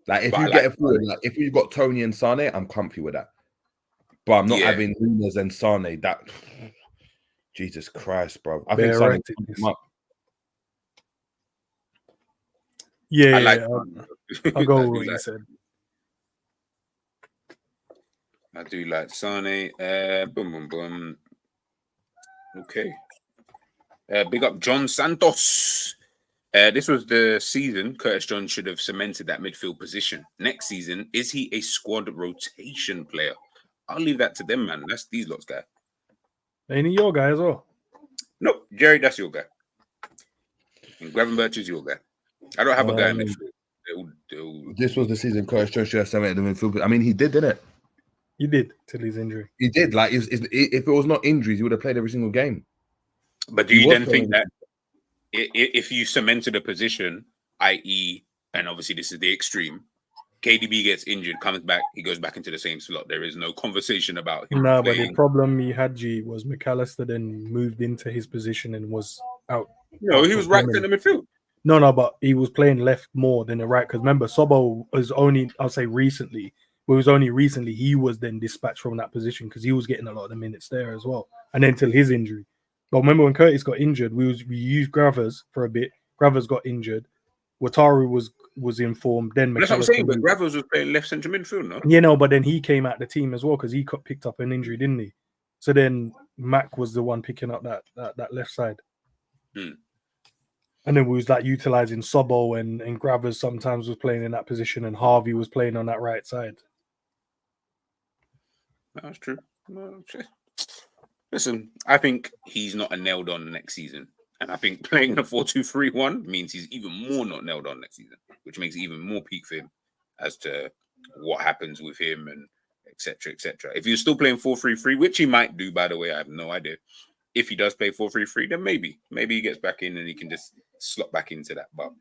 Like if But you I get like a forward, like if you've got Tony and Sane, I'm comfy with that. But I'm not Yeah. having Nunes and Sane. That Jesus Christ, bro. I think Bare Sane rectic will this. come up. yeah, I like. I'll go I with do what you like- said. I do like Sane. Boom, boom, boom. Okay. Big up John Santos. This was the season Curtis Jones should have cemented that midfield position. Next season, is he a squad rotation player? I'll leave that to them, man. That's these lots, guy. Ain't he your guy as well? Nope, Jerry, that's your guy. And Gravenberch is your guy. I don't have a guy in midfield. They'll- This was the season Curtis Jones should have cemented the midfield. I mean, he did, didn't it? He did till his injury. He did. Like, if it was not injuries, he would have played every single game. But do He you was then think playing- that if you cemented a position, i.e., and obviously this is the extreme, KDB gets injured, comes back, he goes back into the same slot. There is no conversation about him No, but the playing. problem he had, G, was McAllister then moved into his position and was out. No, he was right in the midfield. No, but he was playing left more than the right. Because remember, Sobo was only, I'll say recently, but it was only recently he was then dispatched from that position because he was getting a lot of the minutes there as well. And then till his injury. But remember when Curtis got injured, we used Gravers for a bit. Gravers got injured. Wataru was informed. Then That's what I'm saying. But moved. Gravels was playing left central midfield, no? Yeah, no, but then he came out the team as well because he got picked up an injury, didn't he? So then Mac was the one picking up that left side. Hmm. And then we was like utilizing Sobo and Gravers sometimes was playing in that position and Harvey was playing on that right side. That's true. No, shit. Listen, I think he's not a nailed on next season. And I think playing the 4-2-3-1 means he's even more not nailed on next season, which makes it even more peak for him as to what happens with him and etc. etc. If you're still playing 4-3-3, which he might do, by the way, I have no idea. If he does play 4-3-3, then maybe he gets back in and he can just slot back into that. But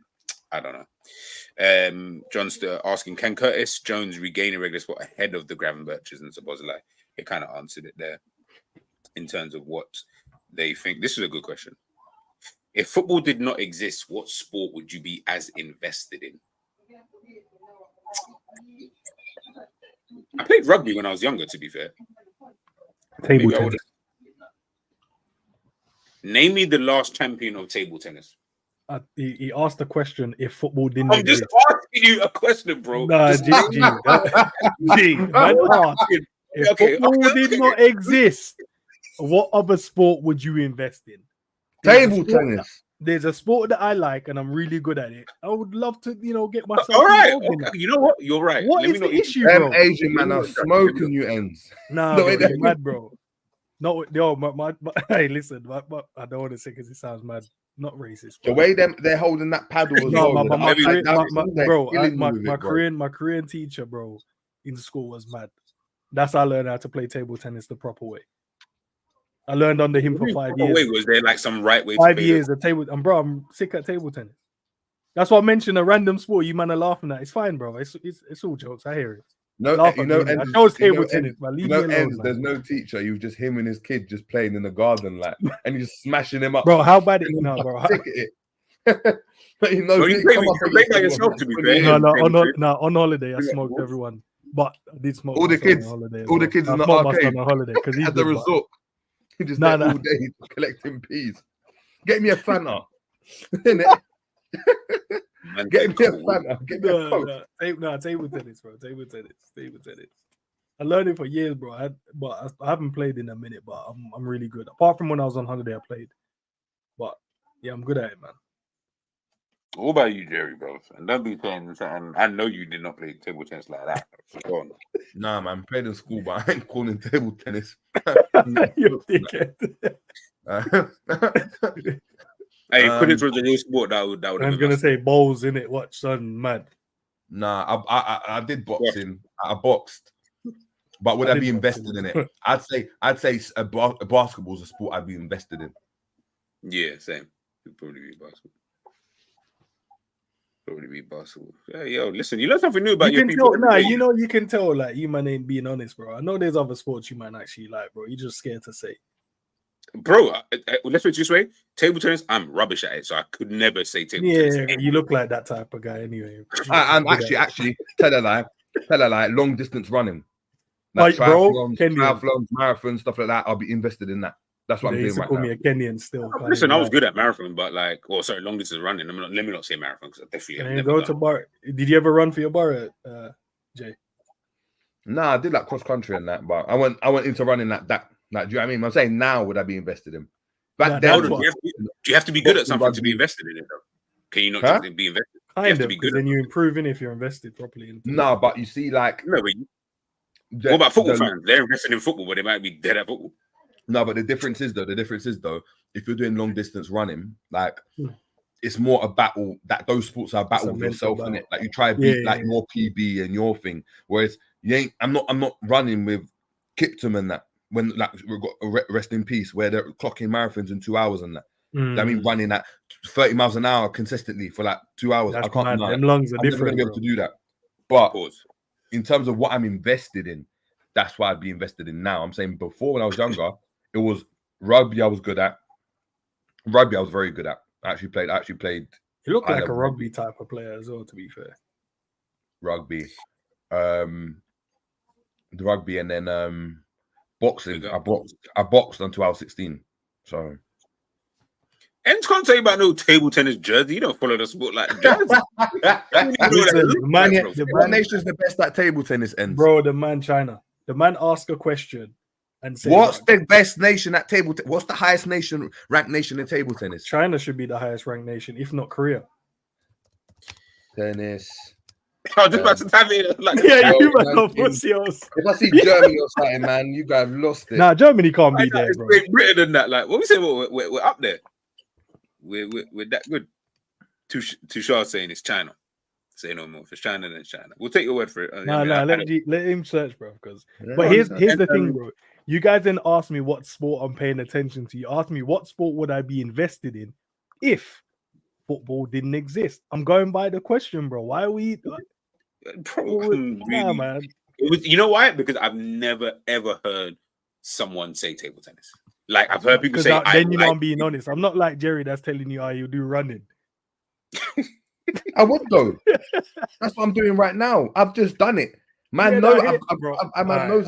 I don't know. John's asking, can Curtis Jones regain a regular spot ahead of the Gravenberches and Szoboszlai? He kind of answered it there in terms of what they think. This is a good question. If football did not exist, what sport would you be as invested in? I played rugby when I was younger, to be fair. Table Maybe I tennis. would've- Name me the last champion of table tennis. He asked the question if football didn't I'm just exist. asking you a question, bro. Nah, Just- G, man asked, if Okay, football okay, did okay. not exist, what other sport would you invest in? Table tennis. There's a sport that I like and I'm really good at it. I would love to, get myself All right. involved in that. You know what? You're right. What Let is me the not issue, bro? Asian man are smoking you ends. Nah, The bro, way you're they- mad, bro. No, hey, listen, I don't want to say because it sounds mad. Not racist. The But way they're holding that paddle as no, well. my my Korean teacher, bro, in school was mad. That's how I learned how to play table tennis the proper way. I learned under him for 5 years. Wait, was there like some right way? 5 years of table, and bro, I'm sick at table tennis. That's why I mentioned a random sport you man are laughing at. It's fine, bro. It's all jokes. I hear it. No, Laugh you at know, me, man. ends, I chose you know, table tennis, man. Leave you know, me alone, ends, man. there's no teacher. You just him and his kid just playing in the garden, like, and you're just smashing him up. Bro, how bad it? No, bro. Sick at it. But you know, No, you play by yourself, to be fair. No, on holiday I smoked everyone, but I did smoke All the myself kids- on holiday. all the kids in the smoked my arcade son on holiday because he's at the good, but- resort. He just Nah, there nah. all day collecting peas. Get me a Fanta. Innit? Get me a Fanta. Get me a Coke. Table tennis, bro. Table tennis. I learned it for years, bro. I haven't played in a minute, but I'm really good. Apart from when I was on holiday, I played. But yeah, I'm good at it, man. What about you, Jerry, bro? And don't be saying something. I know you did not play table tennis like that. Go on. Nah, man, played in school, but I ain't calling table tennis. You dickhead. Hey, Quidditch was the new sport that would I have was been gonna say bowls in it. Watch, son, mad. Nah, I did boxing. I boxed, but would I I did be boxing. invested in it? I'd say a basketball is a sport I'd be invested in. Yeah, same. It'd probably be basketball. Yeah, yo, listen, you learn something new about You your can people. tell, every day. you can tell, like, you man ain't being honest, bro. I know there's other sports you man actually like, bro. You're just scared to say. Bro, let's put it this way: table tennis, I'm rubbish at it, so I could never say table tennis. Yeah, you look like that type of guy anyway. I'm actually tell a lie, long distance running, Like, bro, triathlons, marathons, stuff like that. I'll be invested in that. That's what They I'm used doing to right call now. me a Kenyan still. Listen, I was good at marathon, but long distance running. Let me not say marathon because I definitely have never Go done. to bar. Did you ever run for your bar, Jay? Nah, I did like cross country and that, but I went into running like that. Like, do you know what I mean? I'm saying now would I be invested in? Back then, Do you have to be good at something to be invested in it, though? Can you not just be invested? You have to be good. Then you're improving if you're invested properly. No, but you see, like, No, but what about football fans? They're invested in football, but they might be dead at football. No, but the difference is though, if you're doing long distance running, like it's more a battle that those sports are a battle with yourself, in it. Like you try to beat your PB and your thing. Whereas I'm not running with Kiptum and that when like we've got rest in peace where they're clocking marathons in 2 hours and that. I mean running at 30 miles an hour consistently for like 2 hours. That's I can't mad. Them lungs are I'm never different. gonna be able to do that. But in terms of what I'm invested in, that's what I'd be invested in now. I'm saying before when I was younger, it was rugby I was good at. Rugby I was very good at. I actually played. You look like a rugby type of player as well, to be fair. Rugby. The rugby and then boxing. I boxed until I was 16. So Ends can't tell you about no table tennis jersey. You don't follow the sport like jersey. What nation is the best at table tennis, Ends? Bro, the man China. The man asked a question and said, what's the best nation at table? What's the highest ranked nation in table tennis? China should be the highest ranked nation, if not Korea. Tennis. I was just about to type it. You might not pussy else. If I see Germany or something, man, you guys lost it. Nah, Germany can't be there, bro. It's Britain than that. Like, what we say, we're up there. We're that good. Tushar saying it's China. Say no more. If it's China, then it's China. We'll take your word for it. Let him search, bro. But here's the thing, bro. You guys didn't ask me what sport I'm paying attention to. You asked me what sport would I be invested in if football didn't exist. I'm going by the question, bro. Why are we? Nah, man. You know why? Because I've never ever heard someone say table tennis. Like I've heard people say. I'm being honest. I'm not like Jerry that's telling you how you do running. I would though. That's what I'm doing right now. I've just done it. Man, knows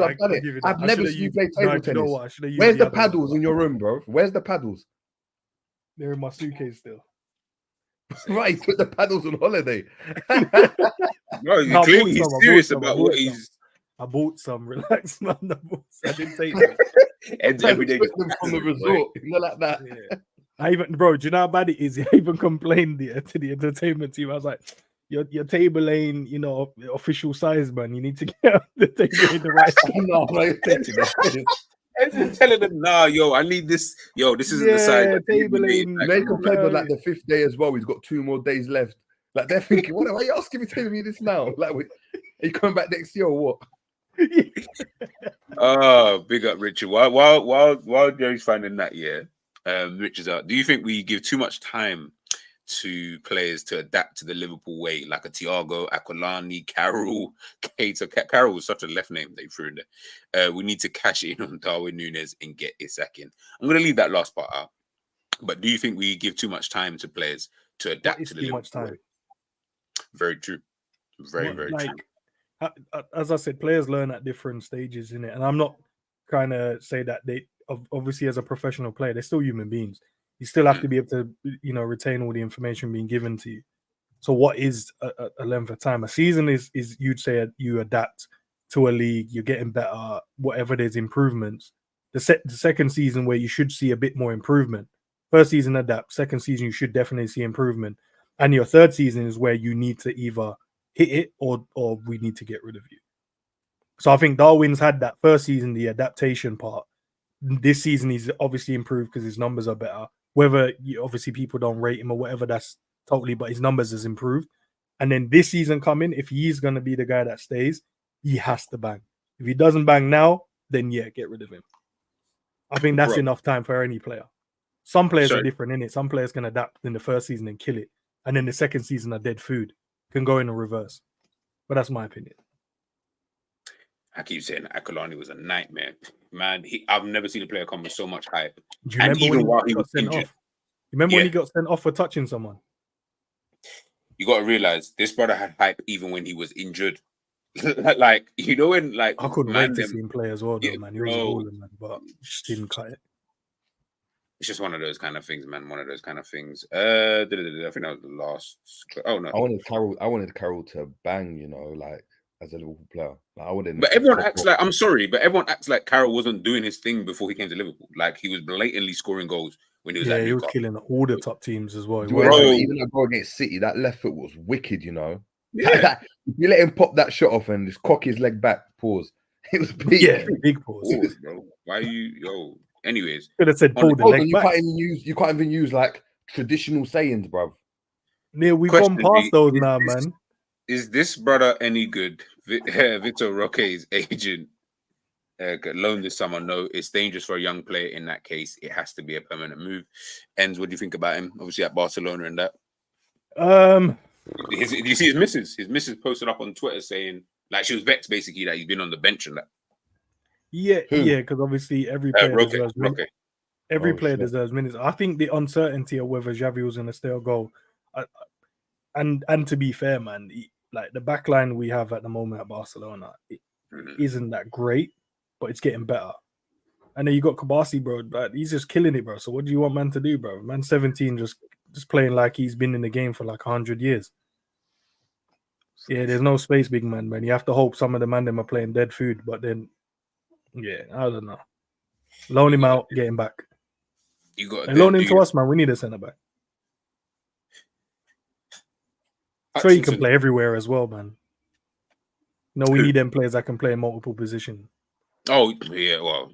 I've done it. I've never seen you play table tennis. Where's the paddles in your room, bro? Where's the paddles? They're in my suitcase still. Right, put the paddles on holiday. No, clearly he's serious about what he's. I bought some. Relax, man. I didn't take them. Every day them from the resort. You know, like that. Yeah. Bro, do you know how bad it is? I even complained to the entertainment team. I was like, your table ain't, official size, man. You need to get the table in the right size. No, I'm not taking it. And telling them, nah, yo, I need this. Yo, this isn't the size. Yeah, that you table need. ain't. Like, Make come a on, play man. on like the 5th day as well. He's got 2 more days left. Like they're thinking, what are you asking me, telling me this now? Like, are you coming back next year or what? Oh, big up Richard. While Joe's finding that, Richard's out. Do you think we give too much time to players to adapt to the Liverpool way, like a Thiago, Aquilani, Carroll, Keita? Carroll was such a left name they threw in there. We need to cash in on Darwin Núñez and get Isak in. I'm going to leave that last part out. But do you think we give too much time to players to adapt to the Liverpool way? Very true. Very true. As I said, players learn at different stages in it, and I'm not trying to say that they obviously as a professional player, they're still human beings. You still have to be able to, retain all the information being given to you. So, what is a length of time? A season is you'd say you adapt to a league, you're getting better, whatever there's improvements. The second season where you should see a bit more improvement. First season adapt. Second season you should definitely see improvement, and your third season is where you need to either hit it or we need to get rid of you. So I think Darwin's had that first season, the adaptation part. This season he's obviously improved because his numbers are better. Whether obviously people don't rate him or whatever, that's totally, but his numbers has improved. And then this season coming, if he's going to be the guy that stays, he has to bang. If he doesn't bang now, then get rid of him. I think that's enough time for any player. Some players are different, innit? Some players can adapt in the first season and kill it. And then the second season are dead food. Can go in a reverse. But that's my opinion. I keep saying Aquilani was a nightmare. Man, I've never seen a player come with so much hype. Do you remember when he got sent off? Remember when he got sent off for touching someone? You got to realize this brother had hype even when he was injured. Like, when I couldn't wait to see him play as well, though, man. He was rolling, man, but just didn't cut it. It's just one of those kind of things, man. One of those kind of things. I think that was the last. Oh no! I wanted Carroll to bang, like as a Liverpool player. Like, I wouldn't. But everyone acts like, I'm sorry, but everyone acts like Carroll wasn't doing his thing before he came to Liverpool. Like, he was blatantly scoring goals when he was at Newcastle. He was killing all the top teams as well. Even that goal against City, that left foot was wicked, Yeah. If you let him pop that shot off and just cock his leg back, pause. It was big. Yeah, big pause. Bro. Why you, Anyways, could have said pull the leg back. You can't even use like traditional sayings, bruv. Neil, we've gone past those now, man. Is this brother any good? Vitor Roque's agent loaned this summer. No, it's dangerous for a young player in that case. It has to be a permanent move. Enz, what do you think about him? Obviously at Barcelona and that. Did you see his missus? His missus posted up on Twitter saying, like, she was vexed basically that he's been on the bench and that. Yeah, because obviously every player deserves minutes. Every player deserves minutes. I think the uncertainty of whether Xavi was going to stay or go, and to be fair, man, like the back line we have at the moment at Barcelona, it isn't that great, but it's getting better. And then you got Kabasi, bro. But he's just killing it, bro. So what do you want man to do, bro? Man, 17, just playing like he's been in the game for like 100 years. Yeah, there's no space, big man. You have to hope some of the man them are playing dead food, but then. Yeah, I don't know. Loan him out, get him back. You got loan him to us, man. We need a centre back. So he can play everywhere as well, man. No, we need them players that can play in multiple positions. Oh yeah, well,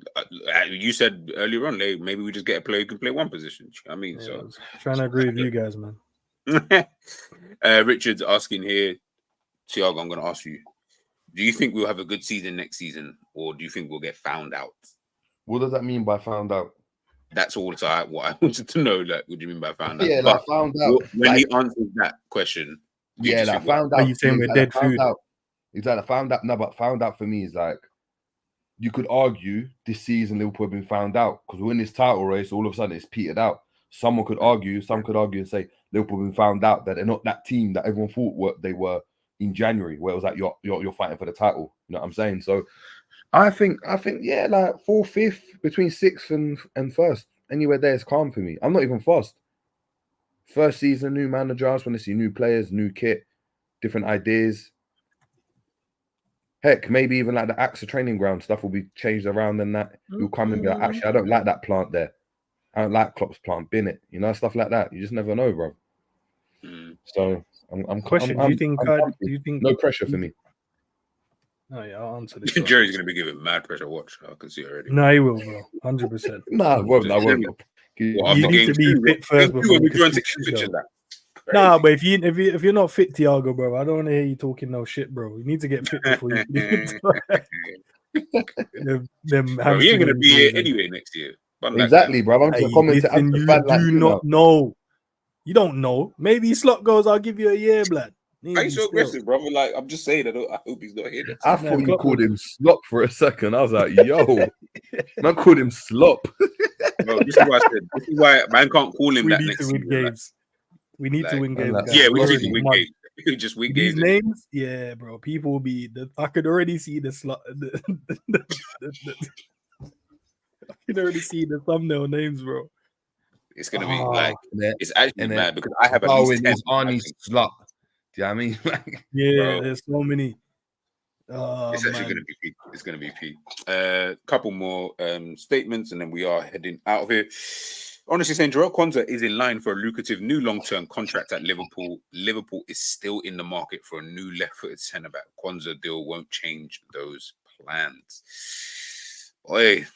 you said earlier on, maybe we just get a player who can play one position. I mean, so I was trying to agree with you guys, man. Richard's asking here, Thiago, I'm going to ask you. Do you think we'll have a good season next season, or do you think we'll get found out? What does that mean by found out? That's all what I wanted to know. Like, what do you mean by found out? Yeah, like found out. When he answers that question, like found out. Are you saying we're dead food? Exactly, found out. No, but found out for me is like, you could argue this season Liverpool have been found out because we're in this title race. All of a sudden, it's petered out. Some could argue and say Liverpool have been found out that they're not that team that everyone thought they were in January, where it was like you're fighting for the title. You know what I'm saying? So I think yeah, like 4th, 5th, between 6th and 1st, anywhere there is calm for me. I'm not even fast. First season, new manager. I just want to see new players, new kit, different ideas. Heck, maybe even like the AXA training ground stuff will be changed around and that. You'll come and be like, actually, I don't like that plant there. I don't like Klopp's plan, bin it. You know, stuff like that. You just never know, bro. So I'm Question: I'm, Do you think? no pressure for me? Oh yeah, I'll answer this. Jerry's gonna be giving mad pressure. Watch, I can see already. No, he will, bro. 100%. Nah, I won't. Well, You after need to game be 2, fit first before when you we can go on speak to shit, Ipswich and though. that. Nah, but if you're not fit, Thiago, bro, I don't want to hear you talking no shit, bro. You need to get fit before you them Bro, he ain't gonna be here hamstring anyway next year. Exactly, bro. I'm just a commentator. I'm listen, just a you fan like do you not know. know. You don't know. Maybe Slot goes, I'll give you a year, blood. Why you so aggressive, brother? Like, I'm just saying, I hope he's not here next I year. thought you called him slop for a second. I was like, yo, man called him slop. Bro, this is why I said. This is why man can't call him We that need next to win season. games. We need to win games, like, guys. Yeah, we just need already. to win games. We just win These games. names, yeah, bro. People will be. I could already see the slot. I can already see the thumbnail names, bro. It's gonna be like it's actually and mad because I have at least 10. Is Arnie's slop. Do you know what I mean? Like, Yeah, bro, there's so many. it's actually gonna be peak. It's gonna be peak. Couple more statements, and then we are heading out of here. Honestly saying, Jarell Quansah is in line for a lucrative new long-term contract at Liverpool. Liverpool is still in the market for a new left-footed centre-back. Quansah deal won't change those plans. Oi,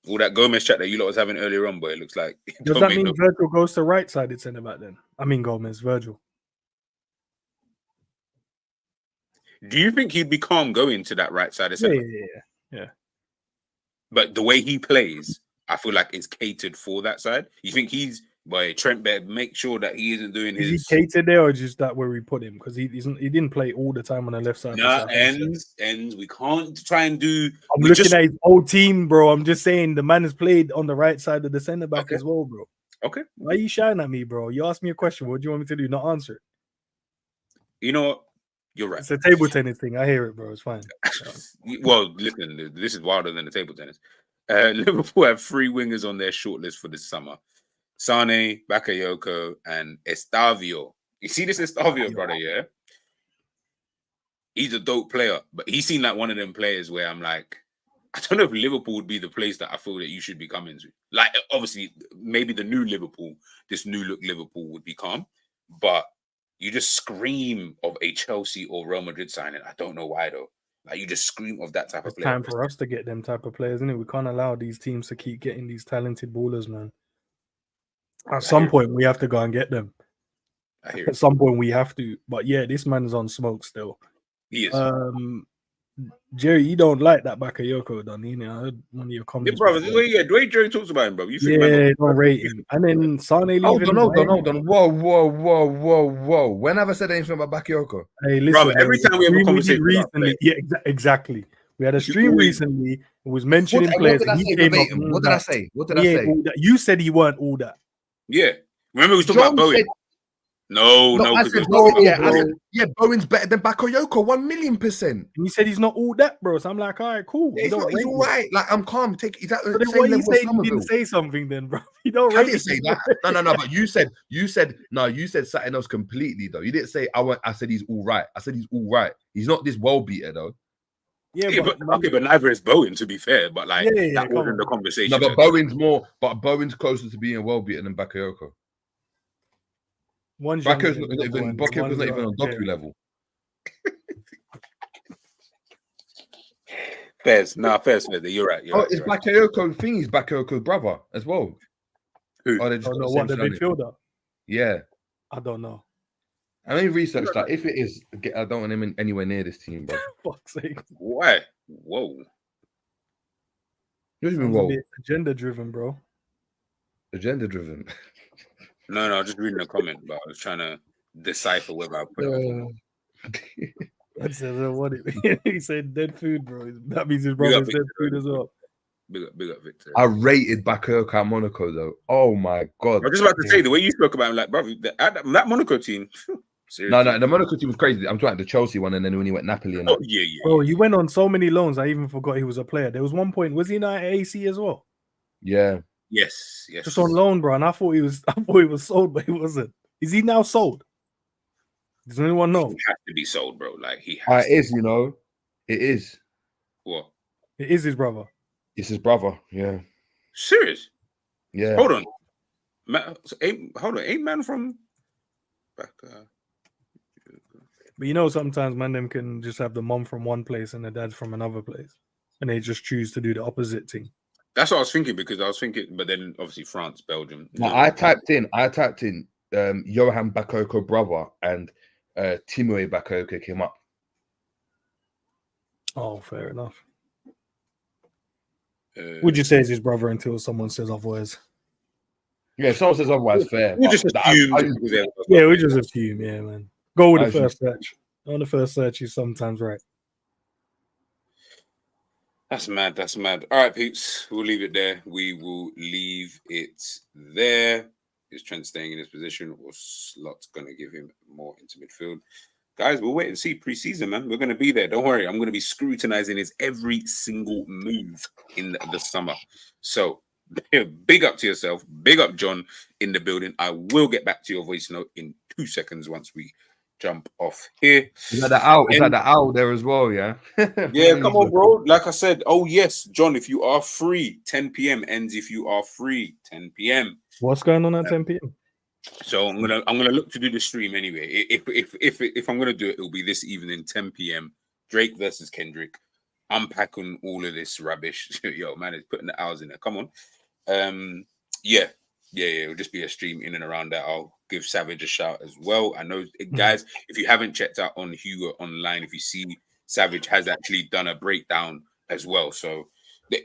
all that Gomez chat that you lot was having earlier on, boy, it looks like. Does that mean Virgil goes to right-sided centre-back then? I mean Gomez, Virgil. Do you think he'd be calm going to that right-sided centre-back? Yeah. But the way he plays, I feel like it's catered for that side. You think Trent better make sure that he isn't doing his. Is he catered there or just that where we put him? Because he didn't play all the time on the left side. Nah, ends. We can't try and do. I'm looking at his old team, bro. I'm just saying the man has played on the right side of the centre back as well, bro. Okay. Why are you shouting at me, bro? You asked me a question. What do you want me to do? Not answer it. You know what? You're right. It's a table tennis thing. I hear it, bro. It's fine. Well, listen, this is wilder than the table tennis. Liverpool have 3 wingers on their shortlist for this summer: Sane, Bakayoko, and Estavio. You see this Estavio brother, yeah? He's a dope player, but he seemed like one of them players where I'm like, I don't know if Liverpool would be the place that I feel that you should be coming to. Like, obviously, maybe the new Liverpool, this new look Liverpool would be calm, but you just scream of a Chelsea or Real Madrid signing. I don't know why though. Like, you just scream of that type of player. It's time for us to get them type of players, isn't it? We can't allow these teams to keep getting these talented ballers, man. At some point, we have to go and get them. At some point, we have to. But yeah, this man's on smoke still. He is. Jerry, you don't like that Bakayoko, don't you? I heard one of your comments. Yeah, brother, the way Jerry talks about him, bro. You think don't rate him. And then Sane leaving. Hold on. Whoa. When have I said anything about Bakayoko? Hey, listen, brother, every time we have a conversation recently, exactly. We had a stream recently. It was mentioning players. What did I say? You said he weren't all that. Yeah. Remember we was talking about Bowen? No. I said, Bowen's better than Bakayoko, 1,000,000%. And you said he's not all that, bro. So I'm like, all right, cool. Yeah, he's all right. Like, I'm calm. Is that the same level as Somerville? You didn't say something then, bro. You don't. I didn't say that. No. But you said something else completely though. You didn't say I said he's all right. I said he's all right. He's not this world beater though. Yeah, but neither is Bowen, to be fair. But like, that wasn't the conversation. No, but Bowen's closer to being a world beater than Bakayoko. Bako's not even on Doku level. Fairs. You're right. It's Bakayoko thing. He's Bakayoko's brother as well. Who? Oh, no, the midfielder? Yeah. I don't know. I mean, research that. If it is, I don't want him anywhere near this team, bro. Fuck's sake. Why? Whoa. What do you mean, whoa? Agenda driven, bro. Agenda driven. No, I was just reading a comment, but I was trying to decipher whether I put it. I said, what he said dead food, bro. That means his brother dead food as well. Big up, Victor. I rated Bakayoko at Monaco, though. Oh, my God. I was just about to say, the way you spoke about him, like, bro, that Monaco team. No, the Monaco team was crazy. I'm talking about the Chelsea one, and then when he went Napoli. And yeah. Oh, he went on so many loans, I even forgot he was a player. There was one point, was he not at AC as well? Yeah. Yes. Just on loan, bro. And I thought he was sold, but he wasn't. Is he now sold? Does anyone know? He has to be sold, bro. Like, he has to. It is, It is. What? It is his brother. It's his brother, yeah. Serious? Yeah. Hold on. Ain't man from back. But you know, sometimes man them can just have the mom from one place and the dad from another place, and they just choose to do the opposite thing. That's what I was thinking, because I was thinking, but then obviously France, Belgium. No, I typed in Johan Bakayoko brother, and Timur Bakayoko came up. Oh, fair enough. Would you say is his brother until someone says otherwise? Yeah, if someone says otherwise, fair. We'll just assume. Yeah, we just assume. Yeah, man. Go with the first search. On the first search, he's sometimes right. That's mad. That's mad. All right, peeps. We'll leave it there. We will leave it there. Is Trent staying in his position, or Slot's going to give him more into midfield? Guys, we'll wait and see pre-season, man. We're going to be there. Don't worry. I'm going to be scrutinizing his every single move in the summer. So big up to yourself. Big up, John, in the building. I will get back to your voice note in 2 seconds once we jump off here. Is that the owl? Is that the owl there as well? Yeah. Yeah, come on, bro. Like I said, oh yes, John. If you are free, 10 p.m. ends. If you are free, 10 p.m. What's going on at 10 p.m.? So I'm gonna look to do the stream anyway. If I'm gonna do it, it'll be this evening, 10 p.m. Drake versus Kendrick. Unpacking all of this rubbish. Yo, man, it's putting the hours in there. Come on. Yeah. It'll just be a stream in and around that. I'll give Savage a shout as well. I know, guys, if you haven't checked out on Hugo online, if you see Savage has actually done a breakdown as well. So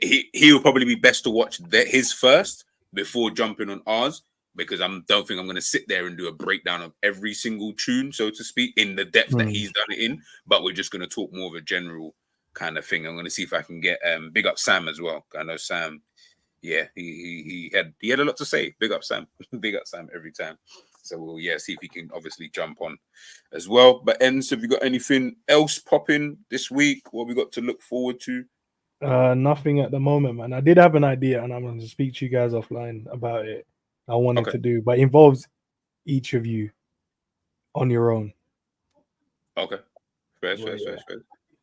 he will probably be best to watch his first before jumping on ours, because I don't think I'm going to sit there and do a breakdown of every single tune, so to speak, in the depth that he's done it in. But we're just going to talk more of a general kind of thing. I'm going to see if I can get big up Sam as well. I know Sam. Yeah, he had a lot to say. Big up Sam. Big up Sam every time. So we'll see if he can obviously jump on as well. But Enz, have you got anything else popping this week? What we got to look forward to? Nothing at the moment, man. I did have an idea, and I'm going to speak to you guys offline about it. I wanted to do, but it involves each of you on your own. Okay. Fair.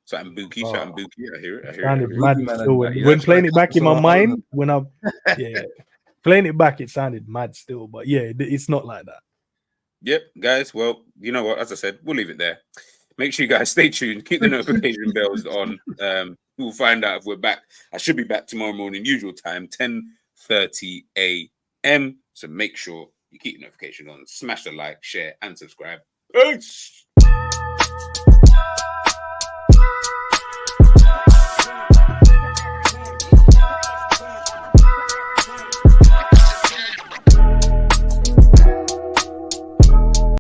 Something booky. I hear it. Sounded mad still. When playing it back in my mind, playing it back, it sounded mad still. But yeah, it's not like that. Yep, guys. Well, you know what? As I said, we'll leave it there. Make sure you guys stay tuned. Keep the notification bells on. We'll find out if we're back. I should be back tomorrow morning, usual time, 10:30 a.m. So make sure you keep the notification on. Smash the like, share, and subscribe. Peace.